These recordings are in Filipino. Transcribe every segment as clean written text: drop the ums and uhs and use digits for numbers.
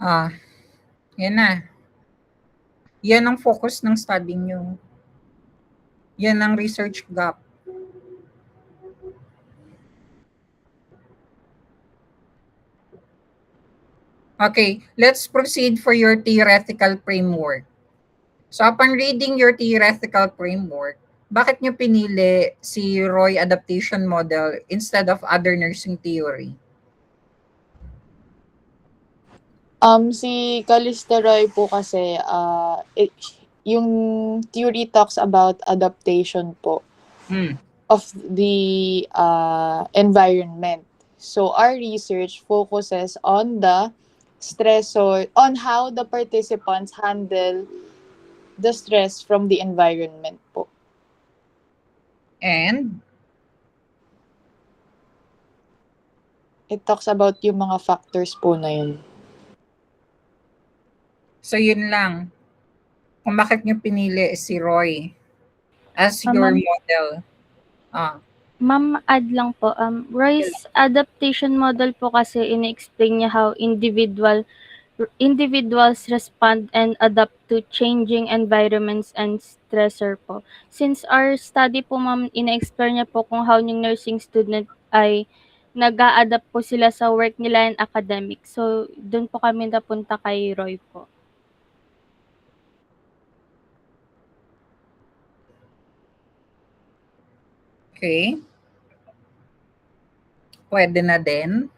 Ah, yan na. Yan ang focus ng study nyo. Yan ang research gap. Okay, let's proceed for your theoretical framework. So upon reading your theoretical framework, bakit nyo pinili si Roy adaptation model instead of other nursing theory? Si Calisteroy po kasi, yung theory talks about adaptation po of the environment. So our research focuses on the stressor, on how the participants handle the stress from the environment po. And It talks about yung mga factors po na yun. so yun lang. Kung bakit nyo pinili si Roy as your model. Ma'am, add lang po, Roy's adaptation model po kasi ina-explain niya how individuals respond and adapt to changing environments and stressor po. Since our study po, ma'am, ina-explore niya po kung how yung nursing student ay nag-a-adapt po sila sa work nila and academic. So, doon po kami napunta kay Roy po. Okay. Pwede na din.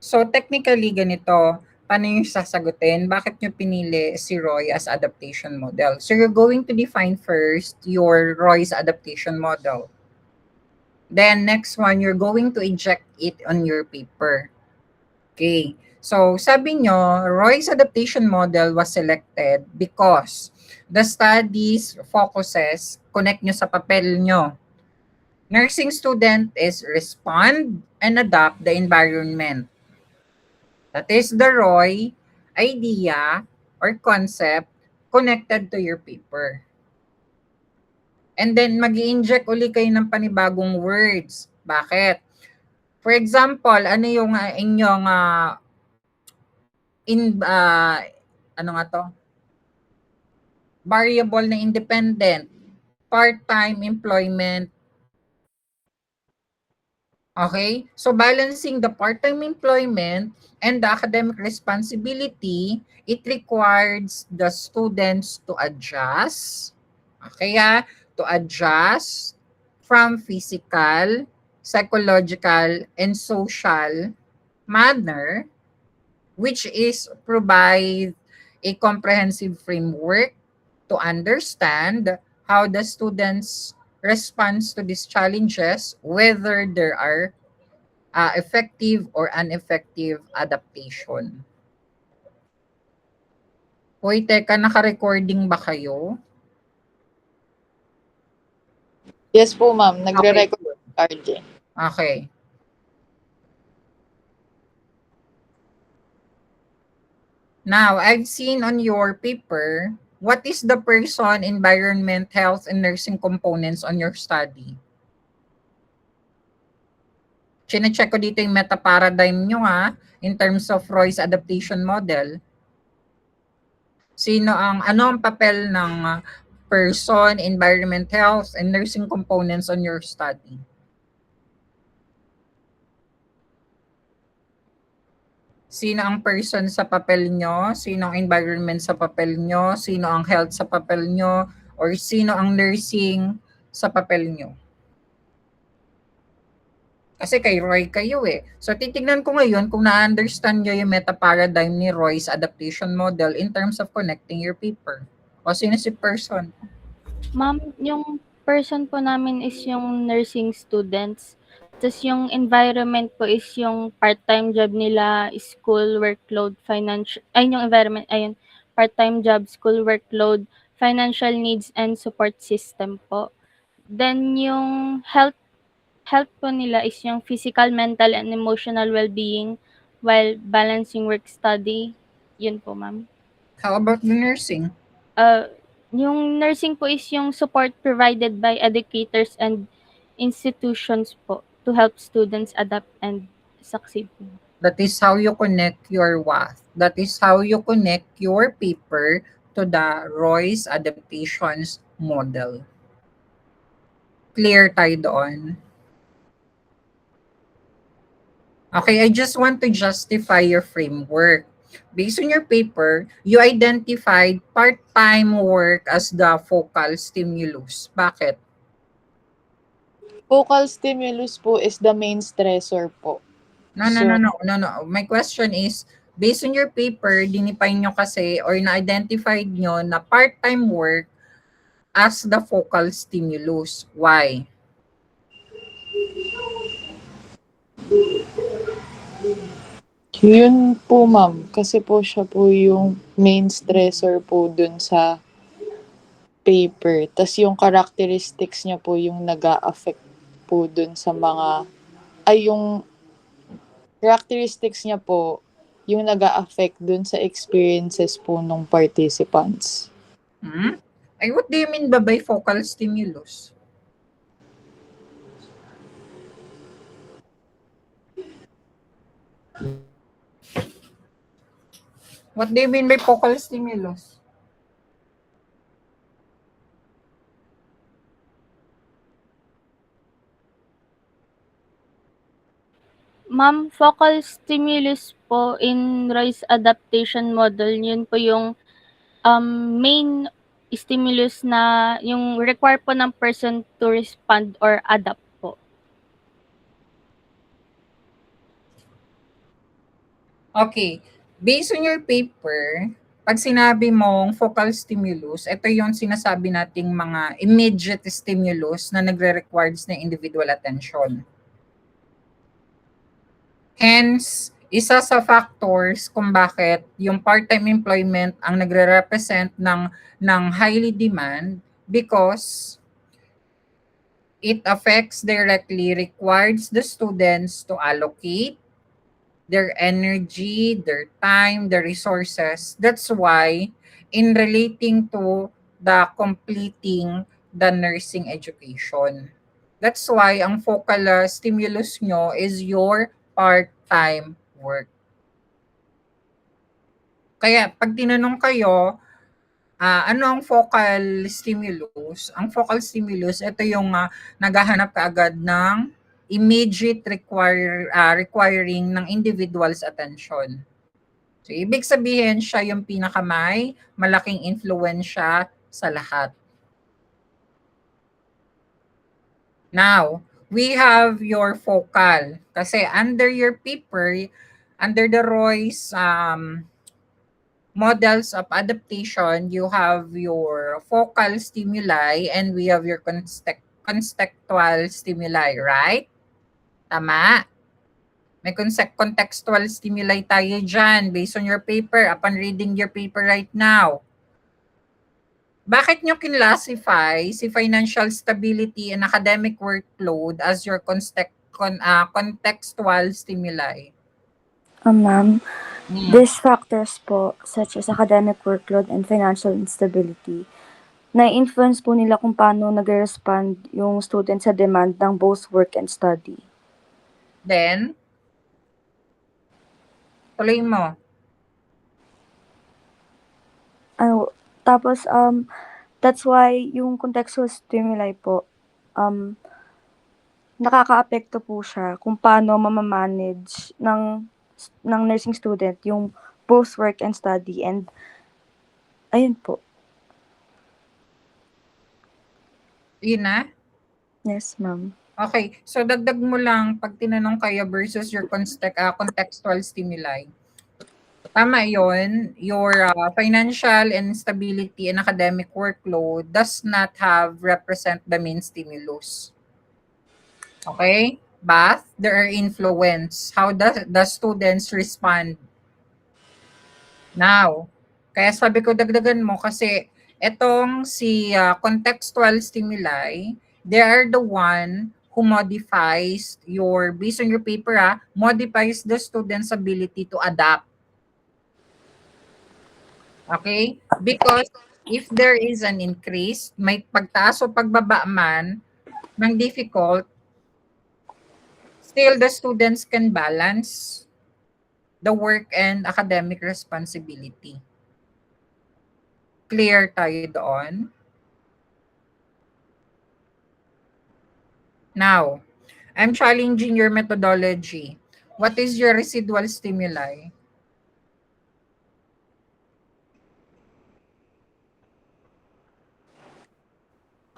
So technically ganito, paano yung sasagutin? Bakit nyo pinili si Roy as adaptation model? So you're going to define first your Roy's adaptation model. Then next one, you're going to inject it on your paper. Okay. So sabi nyo, Roy's adaptation model was selected because the studies focuses, connect nyo sa papel nyo. Nursing student is respond and adapt the environment. That is the Roy idea or concept connected to your paper. And then mag-i-inject uli kayo ng panibagong words. Bakit? For example, ano yung inyong ano nga to? Variable na independent, part-time employment. Okay? So balancing the part-time employment and the academic responsibility, it requires the students to adjust. Okay, to adjust from physical, psychological, and social manner, which is provide a comprehensive framework to understand how the students responds to these challenges, whether there are effective or ineffective adaptation. Hoy, teka, naka-recording ba kayo? Yes po, ma'am. Nagre-record RJ. Okay. Now, I've seen on your paper, what is the person, environment, health, and nursing components on your study? Chine-check ko dito yung meta-paradigm nyo in terms of Roy's adaptation model. Ano ang papel ng person, environment, health, and nursing components on your study? Sino ang person sa papel nyo? Sino ang environment sa papel nyo? Sino ang health sa papel nyo? Or sino ang nursing sa papel nyo? Kasi kay Roy kayo eh. So titignan ko ngayon kung na-understand nyo yung meta-paradigm ni Roy's adaptation model in terms of connecting your paper. O sino si person? Ma'am, yung person po namin is yung nursing students. Tapos yung environment po is yung part-time job nila, school workload, yung environment, ayun, part-time job, school workload, financial needs, and support system po. Then yung health po nila is yung physical, mental, and emotional well-being while balancing work-study. Yun po, ma'am. How about the nursing? Yung nursing po is yung support provided by educators and institutions po to help students adapt and succeed. That is how you connect your WAF. That is how you connect your paper to the Roy's adaptations model. Clear tayo doon? Okay, I just want to justify your framework. Based on your paper, you identified part-time work as the focal stimulus. Bakit? Focal stimulus po is the main stressor po. No. My question is, based on your paper, dinipine nyo kasi or na-identified nyo na part-time work as the focal stimulus. Why? Yun po, ma'am. Kasi po siya po yung main stressor po dun sa paper. Tas yung characteristics niya po yung nag-a-affect po dun sa mga... yung characteristics niya po yung nag-a-affect dun sa experiences po ng participants. Ay, what do you mean by focal stimulus? What do you mean by focal stimulus? Ma'am, focal stimulus po in Roy's adaptation model, yun po yung main stimulus na yung require po ng person to respond or adapt po. Okay. Based on your paper, pag sinabi mong focal stimulus, ito yung sinasabi nating mga immediate stimulus na nagre-requires ng individual attention. Hence, isa sa factors kung bakit yung part-time employment ang nagre-represent ng highly demand because it affects directly, requires the students to allocate their energy, their time, their resources. That's why in relating to the completing the nursing education. That's why ang focal stimulus nyo is your part-time work. Kaya pag tinanong kayo, ano ang focal stimulus? Ang focal stimulus, ito yung naghahanap kaagad ng immediate requiring ng individual's attention. So, ibig sabihin, siya yung pinakamay malaking influensya sa lahat. Now, we have your focal. Kasi under your paper, under the Roy's models of adaptation, you have your focal stimuli and we have your contextual stimuli, right? Tama? May contextual stimuli tayo dyan based on your paper, upon reading your paper right now. Bakit nyo kinlassify si financial stability and academic workload as your contextual stimuli? Ma'am, these factors po, such as academic workload and financial instability, na-influence po nila kung paano nag-respond yung student sa demand ng both work and study. Then, tuloy mo. Tapos, that's why yung contextual stimuli po, nakaka-apekto po siya kung paano mamamanage ng nursing student yung both work and study. And, ayun po. Yun na? Yes, ma'am. Okay, so dagdag mo lang pag tinanong kayo versus your contextual stimuli. Tama yon, your financial instability and academic workload does not have represent the main stimulus. Okay? But there are influence. How the students respond? Now, kaya sabi ko dagdagan mo kasi etong si contextual stimuli, they are the one who modifies your, based on your paper, modifies the student's ability to adapt. Okay? Because if there is an increase, may pagtaas o pagbaba man ng difficult, still the students can balance the work and academic responsibility. Clear tayo doon? Now, I'm challenging your methodology. What is your residual stimuli?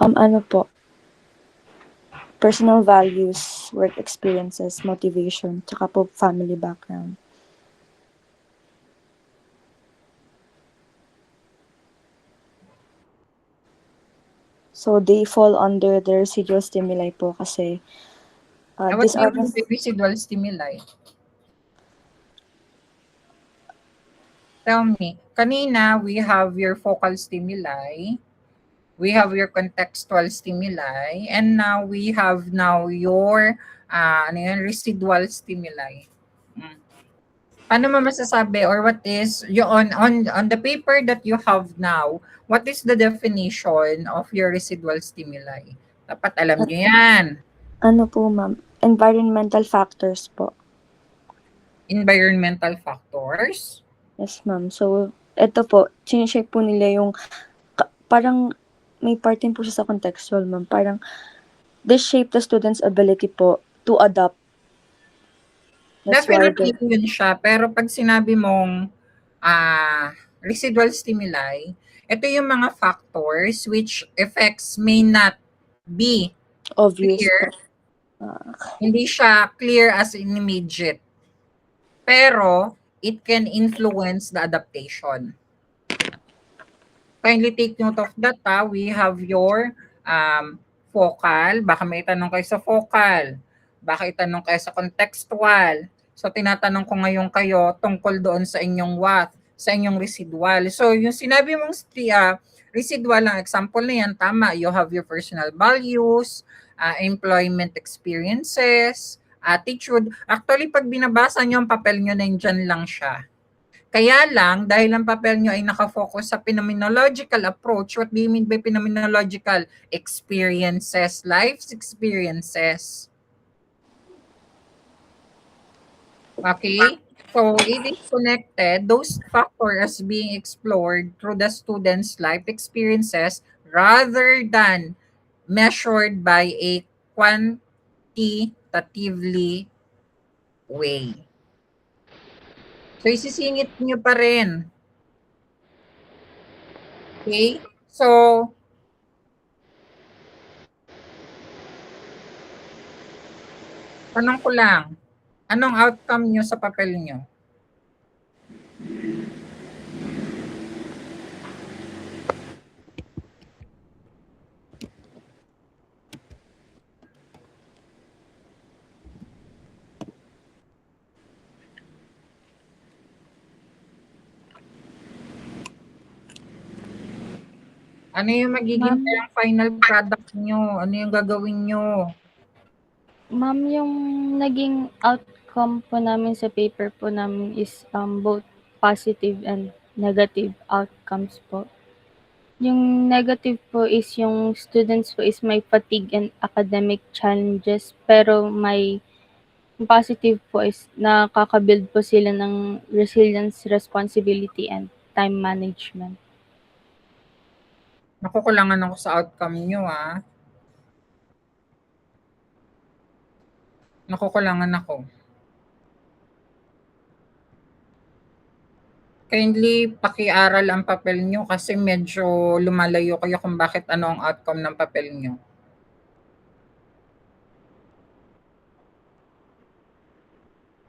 Ano po, personal values, work experiences, motivation, tsaka po family background. So, they fall under the residual stimuli po kasi What these do you are mean by residual stimuli? Tell me. Kanina, we have your focal stimuli, we have your contextual stimuli, and now we have your residual stimuli. Paano mo masasabi, or what is on the paper that you have now, what is the definition of your residual stimuli? Dapat alam nyo yan. Ano po, ma'am? Environmental factors po. Environmental factors. Yes, ma'am. So, ito po, chinecheck po nila yung, parang may part din po siya sa contextual, ma'am. Parang, this shape the student's ability po to adapt. That's why Definitely yun siya. Pero pag sinabi mong residual stimuli, ito yung mga factors which effects may not be obvious clear. po. Hindi siya clear as in immediate. Pero it can influence the adaptation. Kindly take note of that. We have your focal. Baka may tanong kayo sa focal. Baka itanong kayo sa contextual. So tinatanong ko ngayon kayo tungkol doon sa inyong what? Sa inyong residual. So yung sinabi mong residual, ang example na yan, tama. You have your personal values, employment experiences, attitude. Actually, pag binabasa nyo ang papel nyo, nandyan lang siya. Kaya lang, dahil ang papel nyo ay nakafocus sa phenomenological approach, what do you mean by phenomenological? Experiences, life's experiences. Okay? So, it is connected, those factors being explored through the student's life experiences rather than measured by a quantitatively way. So, isisingit nyo pa rin. Okay? So, tanong ko lang, anong outcome nyo sa papel nyo? Ano yung magiging final product nyo? Ano yung gagawin nyo? Ma'am, yung naging outcome po namin sa paper po namin is both positive and negative outcomes po. Yung negative po is yung students po is may fatigue and academic challenges, pero yung positive po is nakaka-build po sila ng resilience, responsibility, and time management. Nakukulangan ako sa outcome nyo, Nakukulangan ako. Kindly pakiaral ang papel nyo kasi medyo lumalayo kayo kung bakit ano ang outcome ng papel nyo.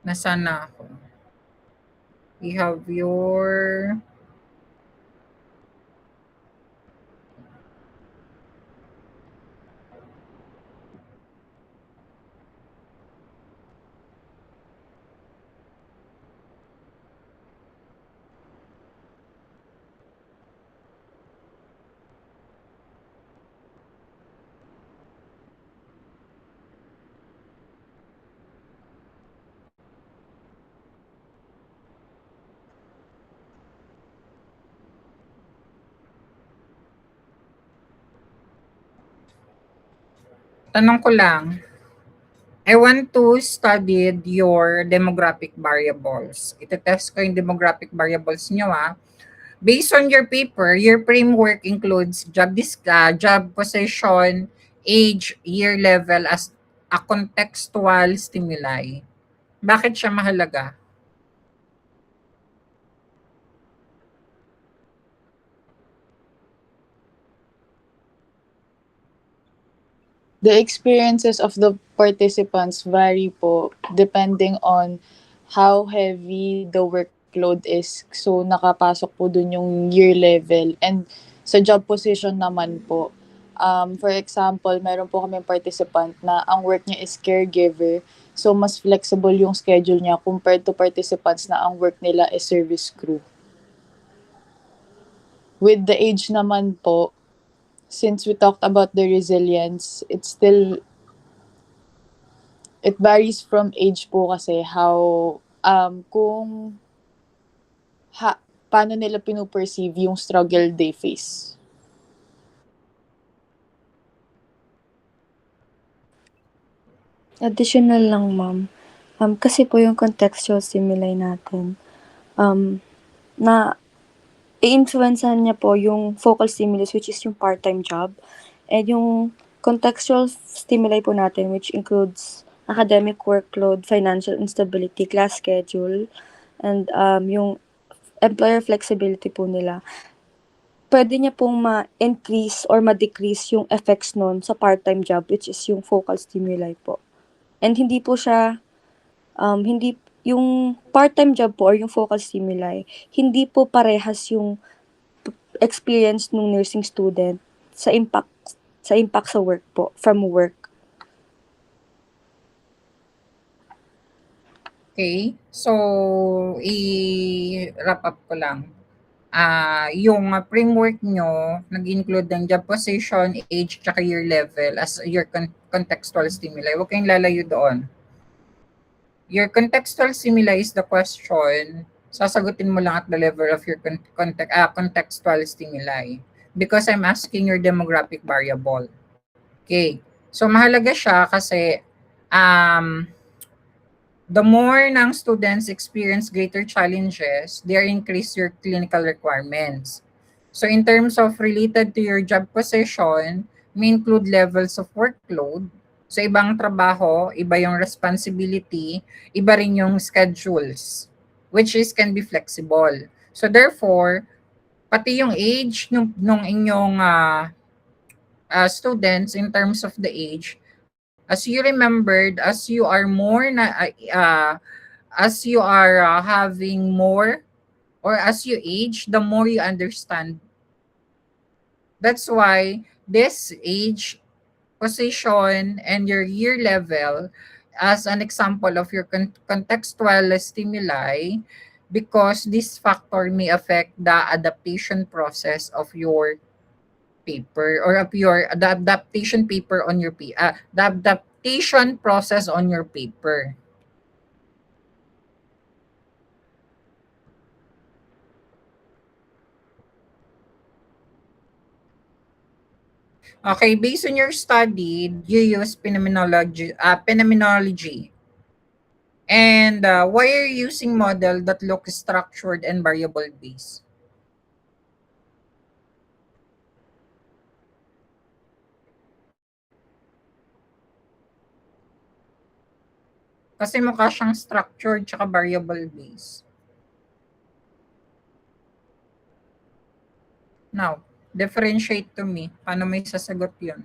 Nasaan na ako? We have your... Tanong ko lang, I want to study your demographic variables. Ito-test ko yung demographic variables nyo Based on your paper, your framework includes job position, age, year level as a contextual stimuli. Bakit siya mahalaga? The experiences of the participants vary po depending on how heavy the workload is. So, nakapasok po dun yung year level. And sa job position naman po, for example, meron po kami participant na ang work niya is caregiver. So, mas flexible yung schedule niya compared to participants na ang work nila is service crew. With the age naman po, since we talked about the resilience, it varies from age po kasi how, paano nila pinuperceive yung struggle they face. Additional lang, ma'am. Kasi po yung contextual stimuli natin, na i-influencehan niya po yung focal stimulus, which is yung part-time job, and yung contextual stimuli po natin, which includes academic workload, financial instability, class schedule, and yung employer flexibility po nila. Pwede niya pong ma-increase or ma-decrease yung effects nun sa part-time job, which is yung focal stimuli po. And hindi po siya, hindi, yung part-time job po or yung focal stimuli, hindi po parehas yung experience ng nursing student sa impact sa work po, from work. Okay? So, i-wrap up ko lang. Yung framework nyo, nag-include ng job position, age, tsaka year level as your contextual stimuli. Huwag kayong lalayo doon. Your contextual stimuli is the question, sasagutin mo lang at the level of your contextual stimuli because I'm asking your demographic variable. Okay. So, mahalaga siya kasi the more ng students experience greater challenges, they increase your clinical requirements. So in terms of related to your job position, may include levels of workload. So ibang trabaho, iba yung responsibility, iba rin yung schedules, which is can be flexible. So therefore, pati yung age nung inyong students in terms of the age, as you remembered, as you are more as you are having more or as you age, the more you understand. That's why this age, position, and your year level as an example of your contextual stimuli, because this factor may affect the adaptation process of your paper or of the adaptation paper on your the adaptation process on your paper. Okay, based on your study, you use phenomenology. And why are you using model that look structured and variable based? Kasi mukha siyang structured tsaka variable based. Now, differentiate to me. Paano may sasagot yun?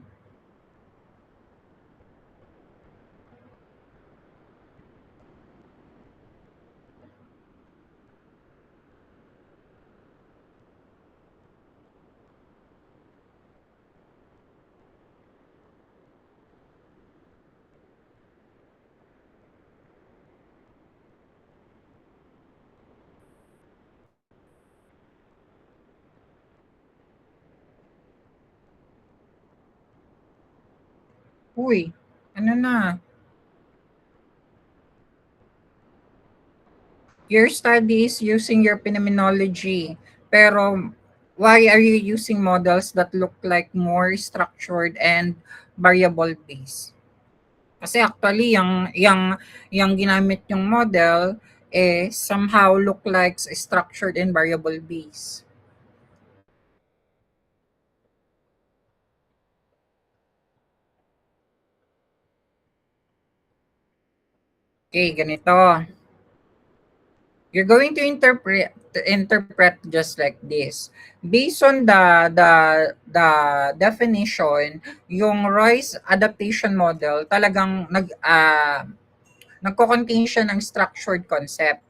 Uy, ano na? Your study is using your phenomenology. Pero why are you using models that look like more structured and variable based? Kasi actually yung ginamit yung model somehow look like structured and variable base. Okay, ganito. You're going to interpret just like this. Based on the definition, yung Roy's adaptation model talagang nagko-contain siya ng structured concept.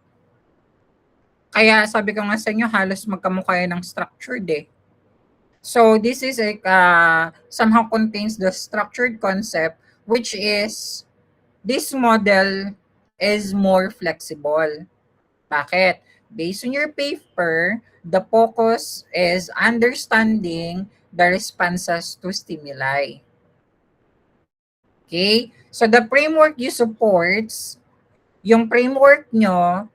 Kaya sabi ko nga sa inyo, halos magkamukha yan ng structured eh. So this is somehow contains the structured concept, which is this model is more flexible. Bakit? Based on your paper, the focus is understanding the responses to stimuli. Okay? So the framework you supports, yung framework nyo,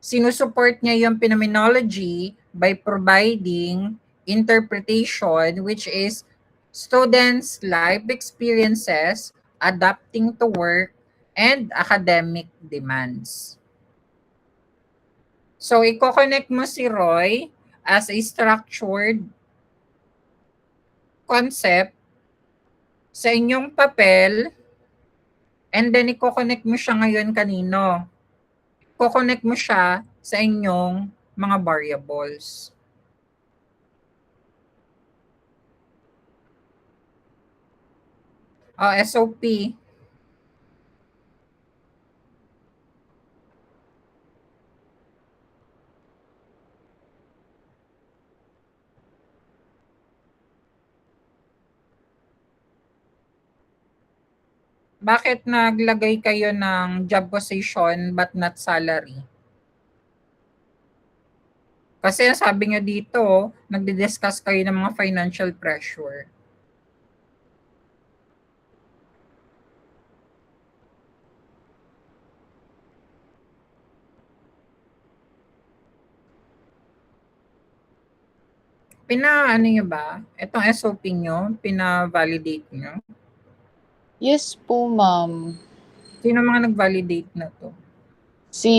sinusupport niya yung phenomenology by providing interpretation, which is students' life experiences, adapting to work, and academic demands. So, i-connect mo si Roy as a structured concept sa inyong papel, and then i-connect mo siya ngayon kanino? I-connect mo siya sa inyong mga variables. SOP. Bakit naglagay kayo ng job position but not salary? Kasi sabi nyo dito, nagdi-discuss kayo ng mga financial pressure. Ano nyo ba? Itong SOP nyo, pina-validate nyo? Yes po, ma'am. Sino mga nag-validate na to? Si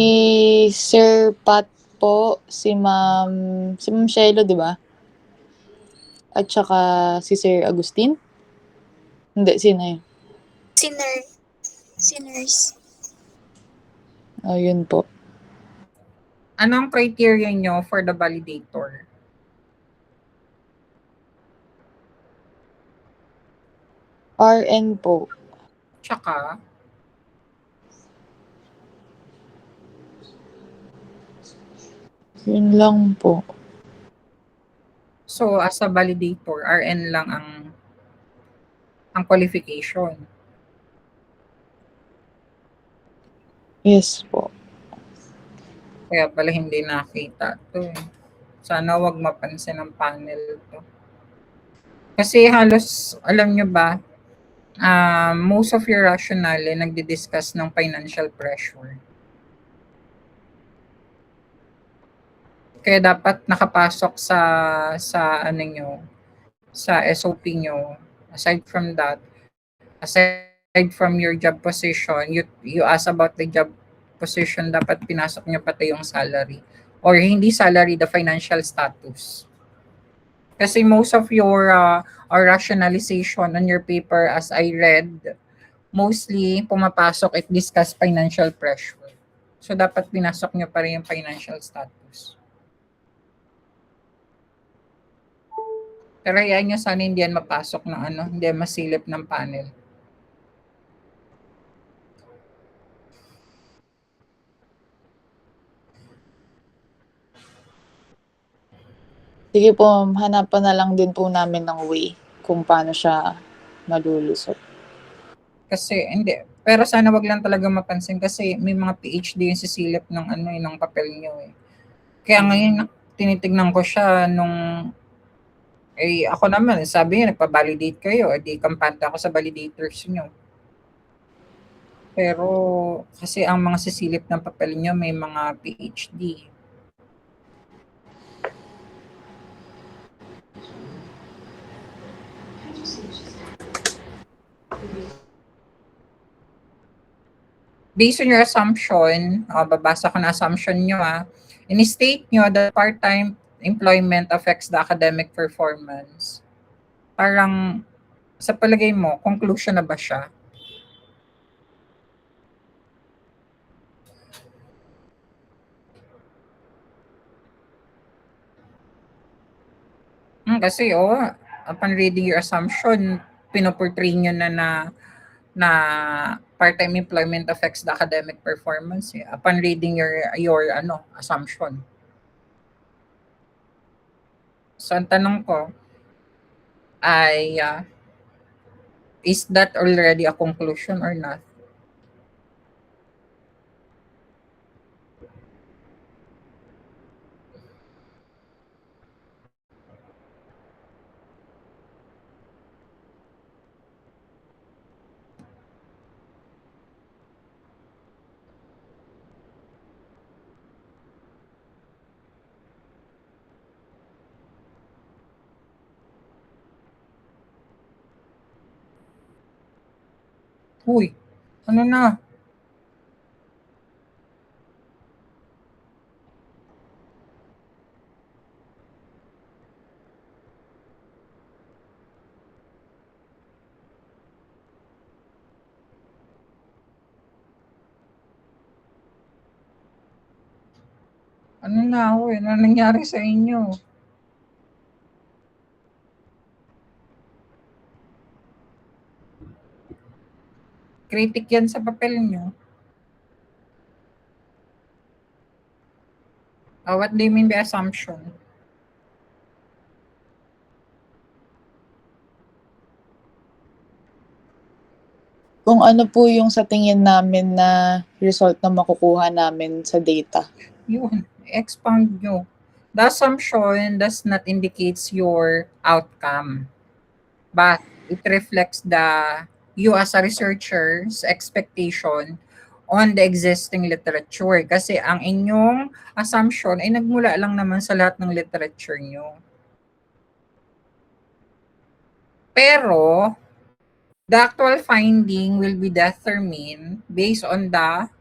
Sir Pat po, si Ma'am Shelo, di ba? At saka si Sir Agustin? Hindi, sino yun? Si nurse. Yun po. Anong criteria nyo for the validator? RN po. Tsaka, Yun lang po. so as a validator, RN lang ang qualification. Yes po. Kaya pala hindi nakita to. Sana wag mapansin ng panel to. Kasi halos, alam nyo ba, most of your rationale nagdi-discuss ng financial pressure. Kaya dapat nakapasok sa ano nyo, sa SOP nyo. Aside from that, aside from your job position, you ask about the job position, dapat pinasok nyo pati yung salary. Or hindi salary, the financial status. Kasi most of your rationalization on your paper, as I read, mostly pumapasok at discuss financial pressure. So dapat pinasok nyo pa rin yung financial status. Pero yan nyo, sana hindi yan mapasok ng hindi yan masilip ng panel. Sige po, hanapan na lang din po namin ng way kung paano siya malulusot. Kasi hindi, pero sana wag lang talaga mapansin kasi may mga PhD yung sisilip ng ng papel nyo eh. Kaya ngayon tinitignan ko siya nung ako naman, sabi niya nagpa-validate kayo, di kampante ako sa validators nyo. Pero kasi ang mga sisilip ng papel nyo may mga PhD. based on your assumption, babasa ko na assumption nyo in-state nyo that part-time employment affects the academic performance. Parang, sa palagay mo, conclusion na ba siya? Kasi upon reading your assumption, pinoportray nyo na part-time employment affects the academic performance upon reading your assumption. So ang tanong ko ay is that already a conclusion or not? Uy, ano na? Ano na, uy? Ano nangyari sa inyo? Critic yan sa papel nyo. What do you mean by assumption? Kung ano po yung sa tingin namin na result na makukuha namin sa data. Yun, expound nyo. The assumption does not indicates your outcome, but it reflects you as a researcher's expectation on the existing literature. Kasi ang inyong assumption ay nagmula lang naman sa lahat ng literature nyo. Pero, the actual finding will be determined based on the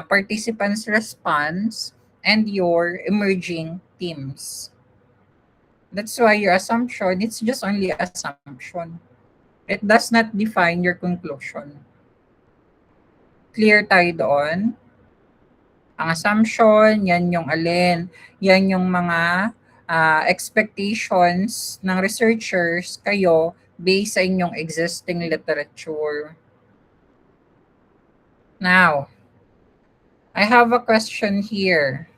participants' response and your emerging themes. That's why your assumption, it's just only assumption. It does not define your conclusion. Clear tayo doon? Ang assumption, yan yung alin. Yan yung mga expectations ng researchers kayo based sa inyong existing literature. Now, I have a question here.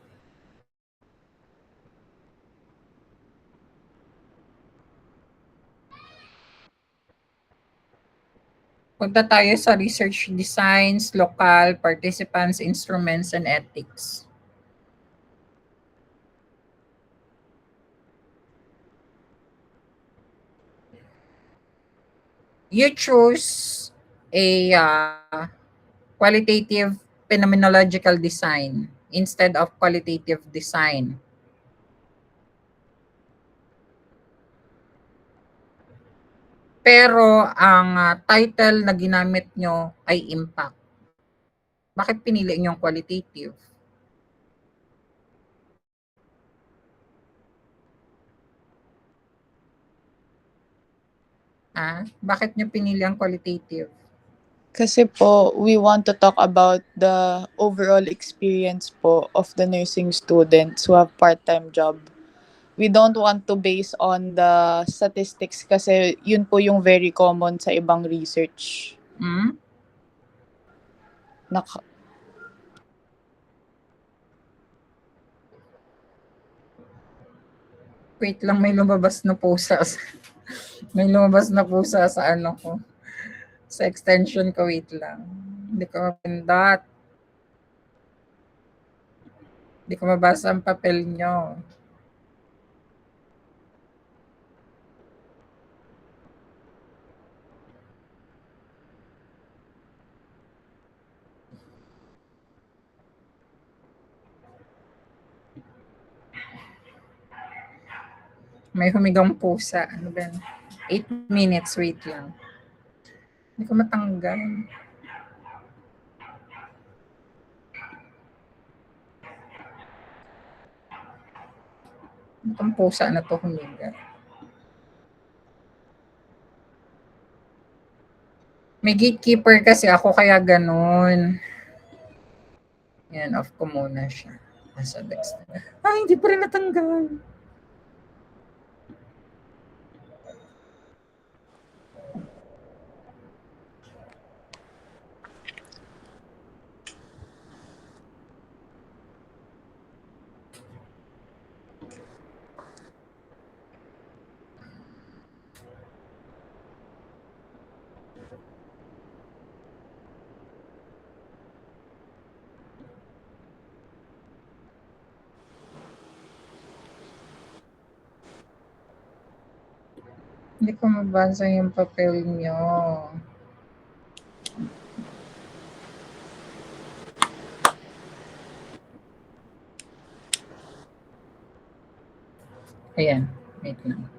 Punta tayo sa research designs, local, participants, instruments, and ethics. You choose a qualitative phenomenological design instead of qualitative design. Pero ang title na ginamit nyo ay impact. Bakit pinili nyo yung qualitative? Bakit nyo pinili ang qualitative? Kasi po, we want to talk about the overall experience po of the nursing students who have part-time job. We don't want to base on the statistics kasi yun po yung very common sa ibang research. Wait lang, may lumabas na pusa. May lumabas na pusa sa ano ko. Sa extension ko, wait lang. Hindi ko mapindot. Hindi ko mabasa ang papel nyo. May humigang pusa. Ano ba? 8 minutes, wait lang. Hindi ko matanggal. Itong pusa na to humiga. May gatekeeper kasi ako kaya ganun. Yan, off ko muna siya. Nasa Dexter. Ay, hindi pa rin natanggal. Hindi ko mabasa yung papel niyo. Ayan, wait lang.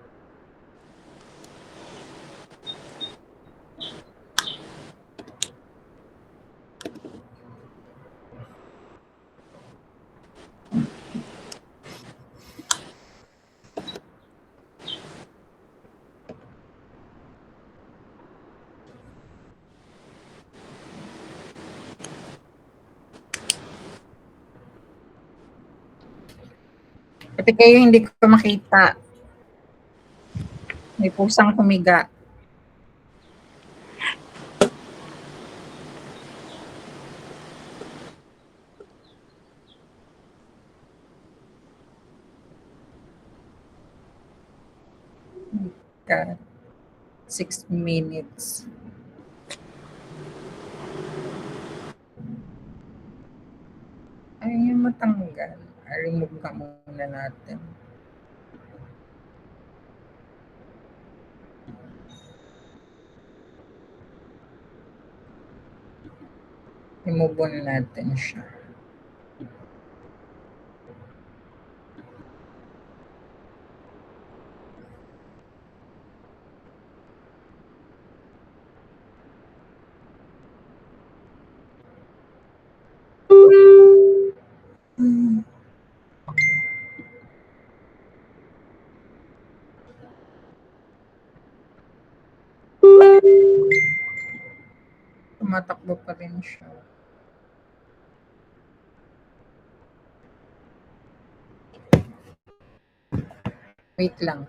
Pati kayo hindi ko makita. May pusang humiga. God. 6 minutes. Ayaw niya matanggal. Remove ka muna natin. Remove muna natin siya. Tumatakbo pa rin siya. Wait lang.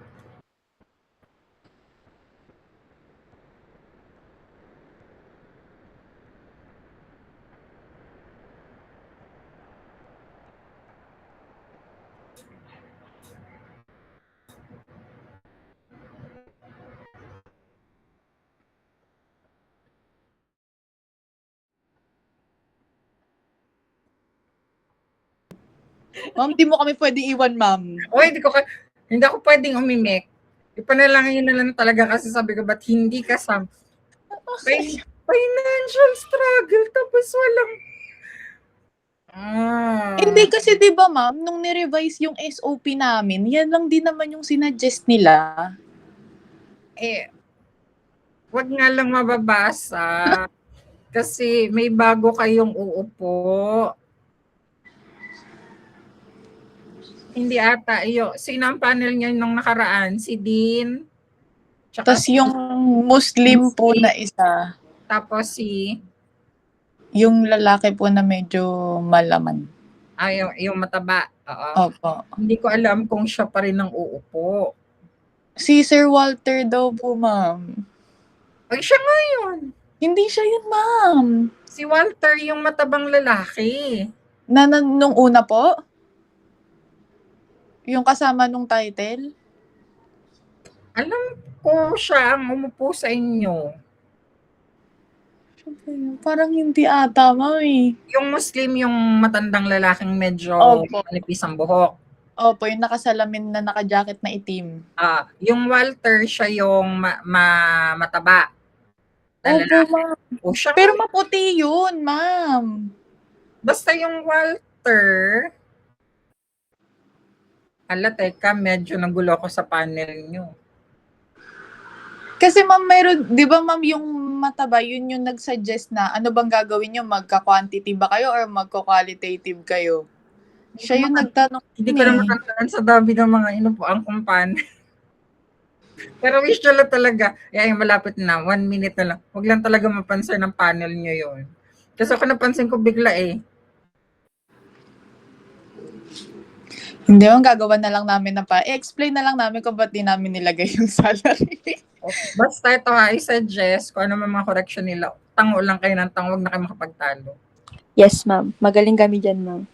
Ma'am, di mo kami pwede iwan, ma'am. O, hindi ako pwedeng umimik. Ipanalangin na lang talaga kasi sabi ko, ba't hindi ka financial struggle tapos walang Hindi kasi 'di ba ma'am, nung ni-revise yung SOP namin, yan lang din naman yung sinuggest nila. Wag nga lang mababasa kasi may bago kayong uupo. Hindi ata. Sino ang panel niya nung nakaraan? Si Dean? Tapos yung Muslim po na isa. Tapos yung lalaki po na medyo malaman. Yung mataba. Oo. Opo. Hindi ko alam kung siya pa rin ang uupo. Si Sir Walter daw po, ma'am. Ay, siya nga yun. Hindi siya yun, ma'am. Si Walter, yung matabang lalaki. Nung una po? Yung kasama nung title? Alam ko siya ang umupo sa inyo. Parang hindi ata, ma'am eh. Yung Muslim, yung matandang lalaking medyo manipis ang buhok. Opo, yung nakasalamin na naka-jacket na itim. Yung Walter, siya yung mataba. Opo, ma'am. Pero maputi yun, ma'am. Basta yung Walter, teka, medyo nagulo ako sa panel nyo. Kasi ma'am, meron, di ba ma'am, yung mataba, yun yung nag-suggest na ano bang gagawin nyo? Magka-quantity ba kayo or magka-qualitative kayo? Siya yung nagtanong. Hindi ko na matandaan sa dami ng mga inupuan kong panel. Pero usually talaga, malapit na, 1 minute na lang. Huwag lang talaga mapansin ng panel nyo yun. Kasi ako napansin ko bigla eh. Hindi, ang gagawa na lang namin na explain na lang namin kung ba't di namin nilagay yung salary. Basta ito i-suggest kung ano mga correction nila. Tango lang kayo ng tango, huwag na kayo makapagtalo. Yes, ma'am. Magaling kami dyan, ma'am.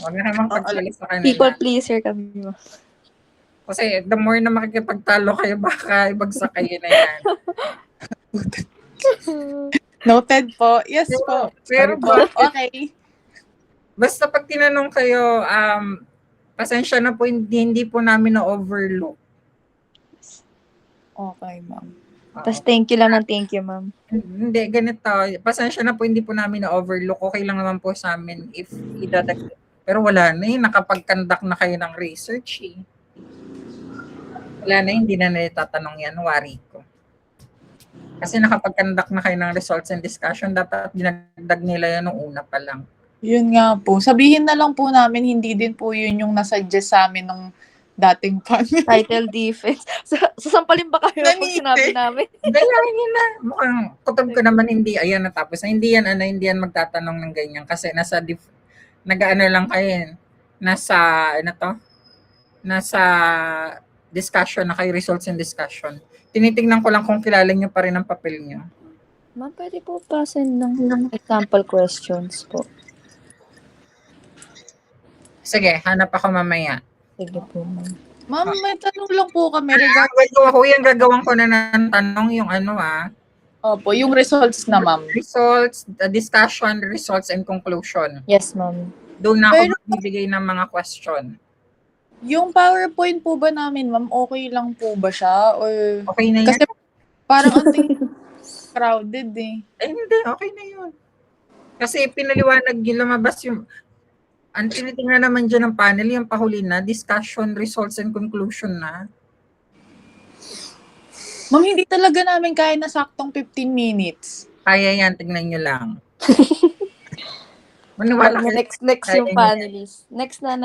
Huwag na kayo makapagtalo sa kanila. People pleaser kami, ma'am. Kasi the more na makikipagtalo kayo, baka ibagsak kayo na yan. Noted po. Yes po. Pero okay. Basta pag tinanong kayo, pasensya na po, hindi po namin na-overlook. Okay, ma'am. Tapos thank you lang ng thank you, ma'am. Hindi, ganito. Pasensya na po, hindi po namin na-overlook. Okay lang naman po sa amin if idadag. Pero wala na nakapag-conduct na kayo ng research eh. Wala na hindi na nitatanong yan, wari ko. Kasi nakapag-conduct na kayo ng results and discussion, dapat dinagdag nila yan nung una pa lang. Yun nga po. Sabihin na lang po namin, hindi din po yun yung nasuggest sa amin nung dating panel. Title defense. Sasampalin ba kayo pag sinabi namin? Gayahin nyo na. Mukhang kutob ko naman hindi. Ayan natapos na. Hindi yan magtatanong ng ganyan. Kasi nag-ano lang kayo. Nasa discussion na kayo, results and discussion. Tinitingnan ko lang kung kilala nyo pa rin ang papel nyo. Ma'am, pwede po pa-send ng example questions po. Sige, hanap ako mamaya. Sige po, ma'am. Ma'am, may tanong lang po kami. Gagawin ko na ng tanong yung Opo, yung results na, ma'am. Results, discussion, results, and conclusion. Yes, ma'am. Doon na ako magbibigay ng mga question. Yung PowerPoint po ba namin, ma'am, okay lang po ba siya? Or Okay na yan? kasi parang crowded eh. Hindi, okay na yun. Kasi pinaliwanag yung lumabas yung ang tinitingnan naman dyan ng panel, yung pahuli na, discussion, results, and conclusion na. Ma'am, hindi talaga namin kaya na saktong 15 minutes. Kaya yan, tingnan nyo lang. Maniwala kayo. Next yung panelist. Next na.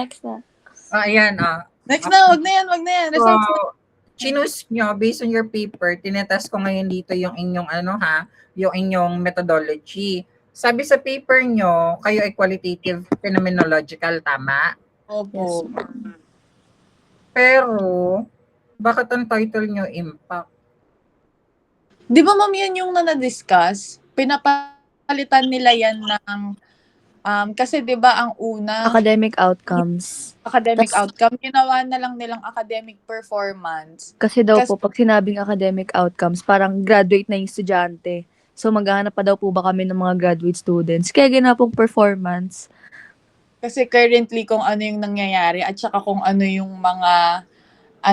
Ayan, Next na, wag na yan. Results na. So, choose nyo, based on your paper, tinetest ko ngayon dito yung inyong yung inyong methodology. Sabi sa paper nyo, kayo ay qualitative phenomenological, tama? Opo. Yes, Pero, bakit ang title nyo impact? Di ba, ma'am, yan yung na-discuss? Pinapalitan nila yan ng kasi 'di ba ang una academic outcomes. Outcome, ginawa na lang nilang academic performance. Kasi daw po pag sinabing academic outcomes, parang graduate na yung estudyante. So maghahanap pa daw po ba kami ng mga graduate students? Kaya ginawa pong performance. Kasi currently kung ano yung nangyayari at saka kung ano yung mga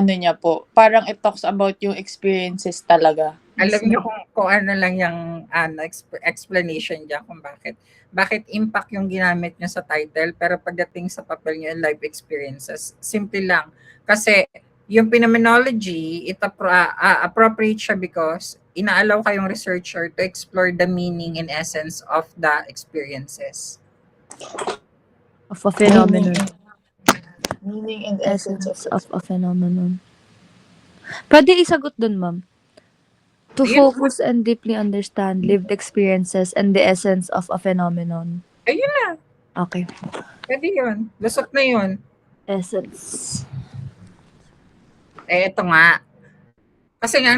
niya po. Parang it talks about yung experiences talaga. Alam niyo kung ano lang yung explanation diyan kung bakit impact yung ginamit niyo sa title, pero pagdating sa papel niyo, life experiences, simple lang. Kasi yung phenomenology, appropriate siya because inaalaw kayong researcher to explore the meaning and essence of the experiences. Of a phenomenon. Meaning and essence of a phenomenon. Pwede isagot dun, ma'am. To focus and deeply understand lived experiences and the essence of a phenomenon. Ayun na. Okay. Pwede yun. Lusot na yun. Essence. Ito nga. Kasi nga,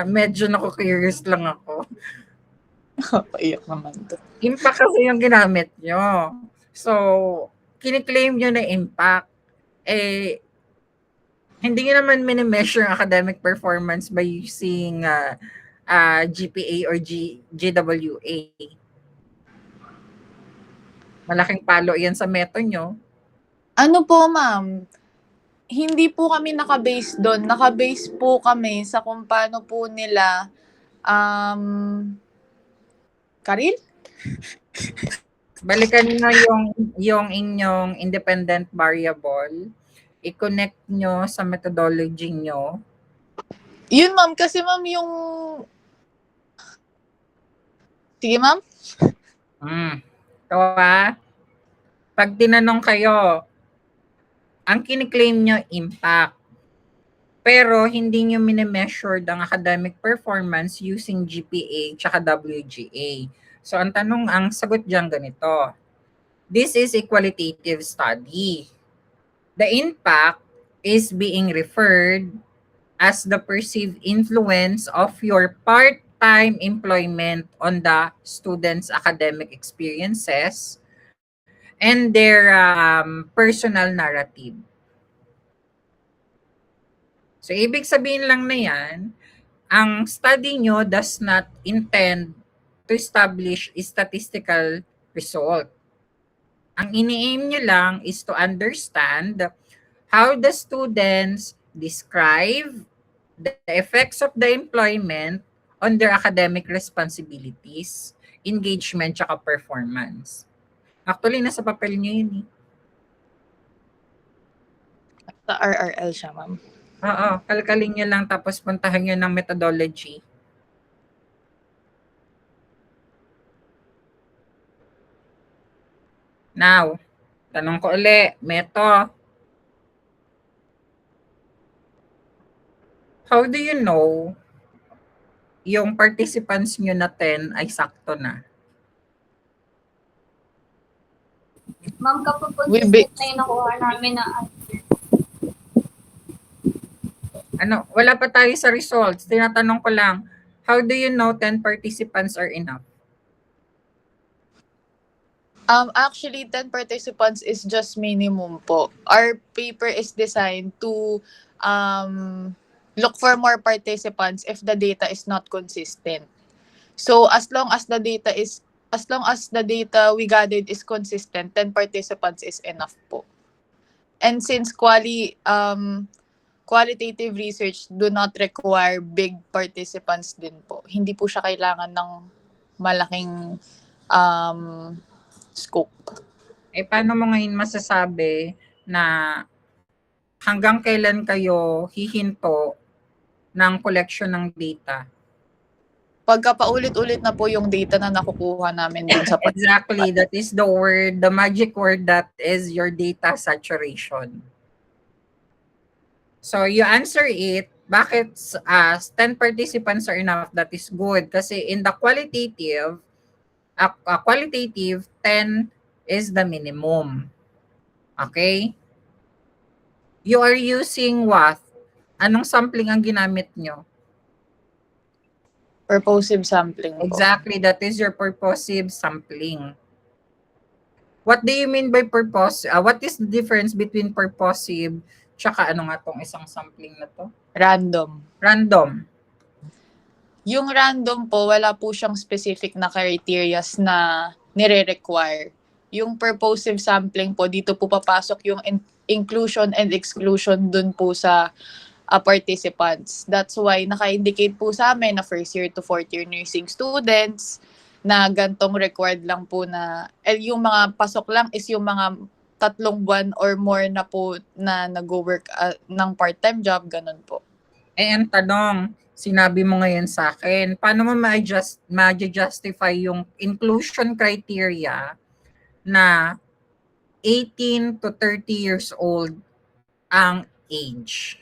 medyo nako-curious lang ako. Paiyak naman to. Impact kasi yung ginamit nyo. So, kiniklaim nyo na impact. Hindi nyo naman minimeasure ang academic performance by using GPA or GWA. Malaking palo yan sa meto nyo. Ano po, ma'am? Hindi po kami naka-base doon. Naka-base po kami sa kung paano po nila Karil? Balikan nyo yung inyong independent variable. I-connect nyo sa methodology nyo. Yun, ma'am. Kasi, ma'am, yung... Sige, ma'am? Ikaw Pag tinanong kayo, ang kiniklaim nyo, impact. Pero hindi nyo minimeasure ang academic performance using GPA tsaka WGA. So ang tanong, ang sagot dyan ganito. This is a qualitative study. The impact is being referred as the perceived influence of your part-time employment on the students' academic experiences and their personal narrative. So, ibig sabihin lang na yan, ang study nyo does not intend to establish a statistical result. Ang ini-aim nyo lang is to understand how the students describe the effects of the employment on their academic responsibilities, engagement, tsaka performance. Actually, nasa papel nyo yun eh. Sa RRL siya, ma'am. Oo, kalkalin nyo lang tapos puntahan nyo ng methodology. Now, tanong ko ulit, Meto. How do you know yung participants nyo na 10 ay sakto na? Ma'am, kapag We consistent na yung nakuha namin na Ano, wala pa tayo sa results. Tinatanong ko lang, how do you know 10 participants are enough? Actually, 10 participants is just minimum po. Our paper is designed to look for more participants if the data is not consistent. So as long as the data we gathered is consistent, 10 participants is enough po. And since qualitative research do not require big participants din po, hindi po siya kailangan ng malaking scope. Eh, paano mo ngayon masasabi na hanggang kailan kayo hihinto ng collection ng data? Pagka paulit-ulit na po yung data na nakukuha namin dun sa Exactly, that is the word, the magic word that is your data saturation. So you answer it, bakit 10 participants are enough? That is good. Kasi in the qualitative, qualitative, 10 is the minimum. Okay? You are using what? Anong sampling ang ginamit nyo? purposive sampling po. Exactly, that is your purposive sampling. What do you mean by purposive? What is the difference between purposive tsaka ano nga tong isang sampling na to? Random. Random. Yung random po, wala po siyang specific na criteria na nire-require. Yung purposive sampling po, dito po papasok yung inclusion and exclusion dun po sa participants. That's why naka-indicate po sa amin na first year to fourth year nursing students na gantong required lang po na yung mga pasok lang is yung mga 3 buwan or more na po na nag-work ng part-time job, ganun po. Eh, ang tanong, sinabi mo ngayon sa akin, paano mo ma-justify yung inclusion criteria na 18 to 30 years old ang age?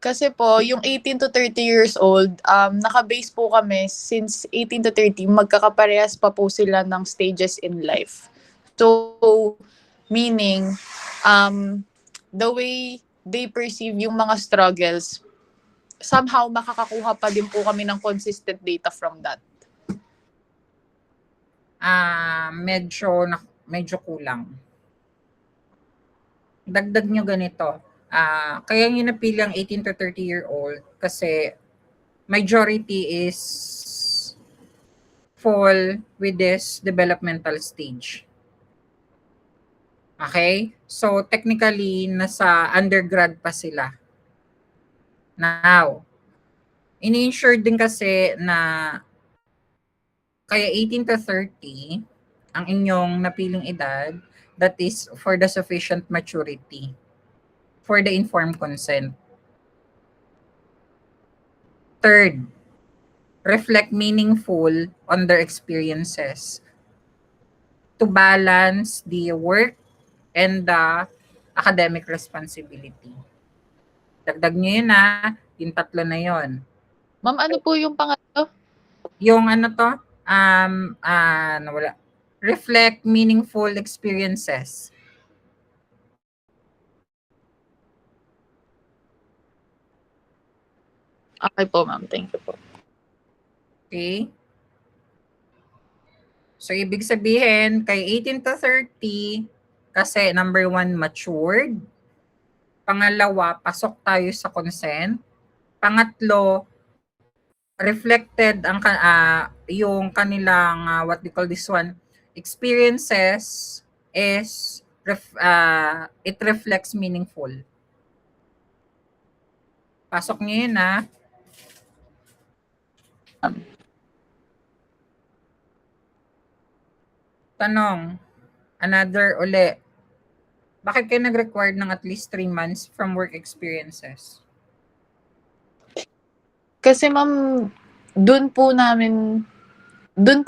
Kasi po, yung 18 to 30 years old, naka-base po kami since 18 to 30, magkakaparehas pa po sila ng stages in life. So, meaning, the way they perceive yung mga struggles, somehow makakakuha pa din po kami ng consistent data from that. Medyo kulang. Dagdag nyo ganito. Kaya nyo napili ang 18 to 30-year-old kasi majority is fall with this developmental stage. Okay? So, technically, nasa undergrad pa sila. Now, ini-insure din kasi na kaya 18 to 30 ang inyong napiling edad, that is for the sufficient maturity, for the informed consent. Third, reflect meaningful on their experiences to balance the work and the academic responsibility. Dagdag nyo yun yung tatlo na yun. Ma'am, ano po yung pangatlo? Yung ano to, nawala. Reflect meaningful experiences. Okay po, ma'am. Thank you po. Okay? So, ibig sabihin, kay 18 to 30, kasi number 1, matured. Pangalawa, pasok tayo sa consent. Pangatlo, reflected ang yung kanilang what they call this one, experiences is it reflects meaningful. Pasok niyo yun Tanong, another uli. Bakit kayo nag-required ng at least 3 months from work experiences? Kasi ma'am, dun pa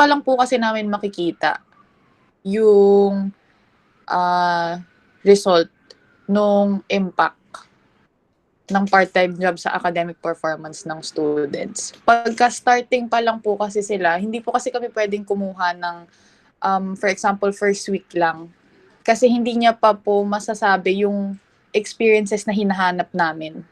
lang po kasi namin makikita yung result nung impact ng part-time job sa academic performance ng students. Pagka starting pa lang po kasi sila, hindi po kasi kami pwedeng kumuha ng, for example, first week lang. Kasi hindi niya pa po masasabi yung experiences na hinahanap namin.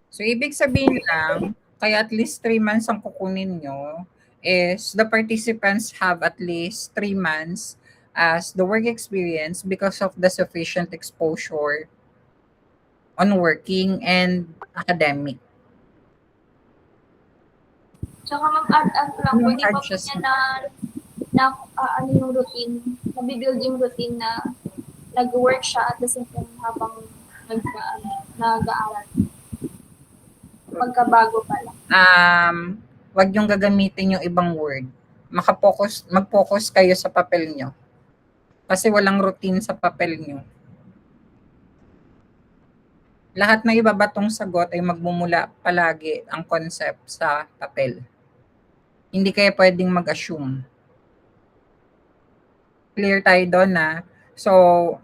So, ibig sabihin lang, kaya at least 3 months ang kukunin nyo is the participants have at least 3 months as the work experience because of the sufficient exposure on working and academic. Tsaka mag-add lang po, Anong hindi pa po adjust niya ano yung routine, nabibuild yung routine na nag-work siya at the same time habang nag-aaral. Pagkabago pa lang. Wag yung gagamitin yung ibang word. Mag-focus kayo sa papel nyo. Kasi walang routine sa papel nyo. Lahat na ibabatong sagot ay magmumula palagi ang concept sa papel. Hindi kayo pwedeng mag-assume. Clear tayo doon So,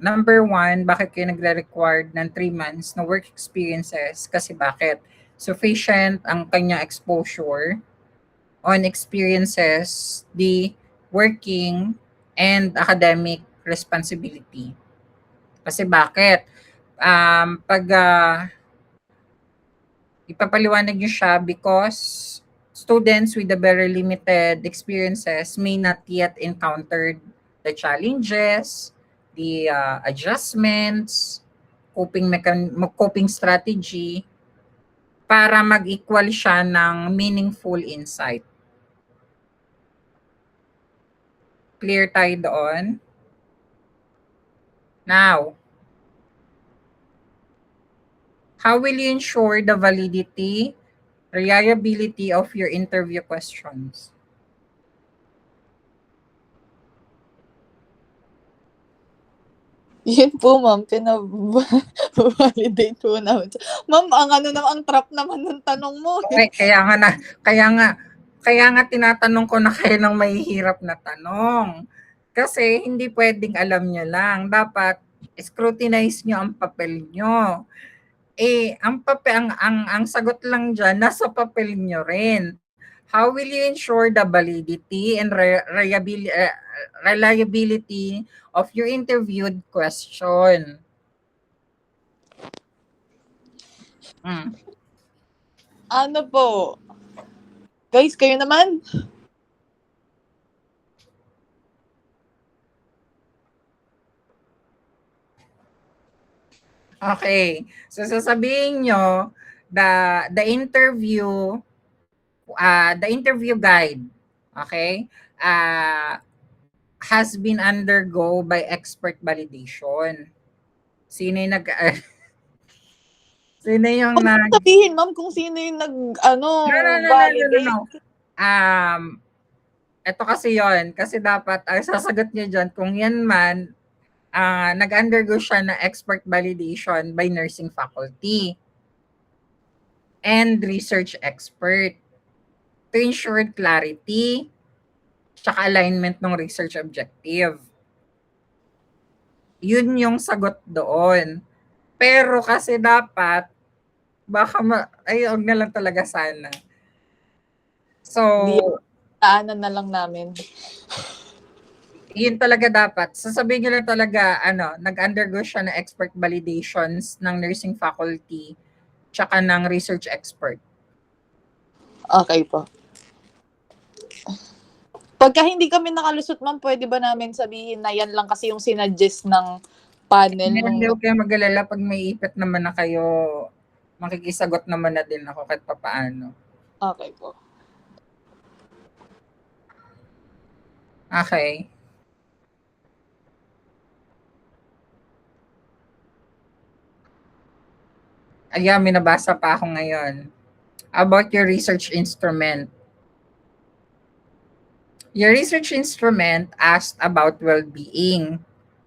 number 1, bakit kayo nagre-required ng 3 months na work experiences? Kasi bakit? Sufficient ang kanyang exposure on experiences, the working and academic responsibility. Kasi bakit? Pag ipapaliwanag nyo siya because students with the very limited experiences may not yet encountered the challenges, the adjustments, coping strategy para mag-equal siya ng meaningful insight. Clear tayo doon? Now, how will you ensure the validity, reliability of your interview questions? Yun po, ma'am, pina-validate po namin. Ma'am, ang trap naman ng tanong mo. Okay, kaya nga tinatanong ko na kayo ng mahihirap na tanong. Kasi hindi pwedeng alam nyo lang. Dapat scrutinize nyo ang papel nyo. Ang sagot lang dyan, nasa papel nyo rin. How will you ensure the validity and reliability of your interviewed question? Ano po? Guys, kayo naman? Okay. So sasabihin nyo, the interview guide, okay, has been undergo by expert validation. Sino yung sino yung sabihin, ma'am, kung sino yung validate. No. Ito kasi yon kasi dapat ang sasagot niyo dyan, kung yan man, nag-undergo siya na expert validation by nursing faculty and research expert to ensure clarity tsaka alignment ng research objective. Yun yung sagot doon. Pero kasi dapat, huwag na lang talaga sana. So, Taanan na lang namin. yun talaga dapat. Sasabihin nyo lang talaga, nag-undergo siya ng expert validations ng nursing faculty tsaka ng research expert. Okay po. Pagka hindi kami nakalusot, ma'am, pwede ba namin sabihin na yan lang kasi yung sinuggest ng panel? Hindi, huwag kayo mag-alala. Pag may ipit naman na kayo, makikisagot naman na din ako kahit papaano. Okay po. Okay. Ayan, may nabasa pa ako ngayon. About your research instrument. Your research instrument asked about well-being.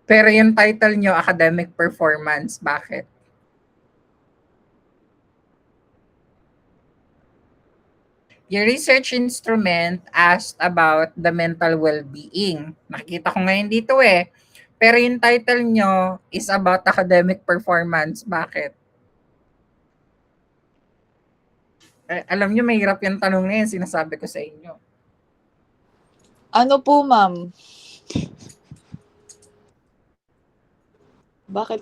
Pero yung title nyo, academic performance. Bakit? Your research instrument asked about the mental well-being. Nakikita ko ngayon dito eh. Pero yung title nyo is about academic performance. Bakit? Alam nyo, mahirap yung tanong na yun, sinasabi ko sa inyo. Ano po, ma'am? Bakit?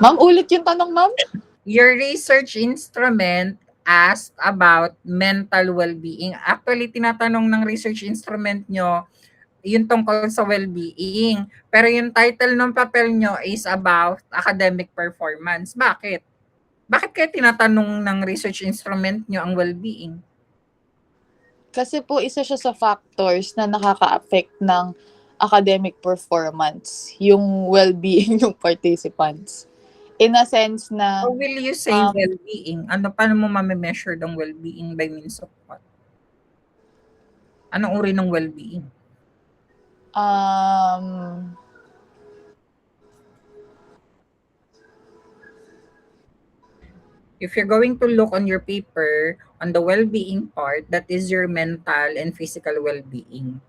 Ma'am, ulit yung tanong, ma'am? Your research instrument asked about mental well-being. Actually, tinatanong ng research instrument nyo yung tungkol sa well-being. Pero yung title ng papel nyo is about academic performance. Bakit? Bakit kaya tinatanong ng research instrument nyo ang well-being? Kasi po isa siya sa factors na nakaka-affect ng academic performance, yung well-being ng participants. In a sense na... How will you say well-being? Paano mo ma-measure ng well-being by means of what? Anong uri ng well-being? If you're going to look on your paper, on the well-being part, that is your mental and physical well-being.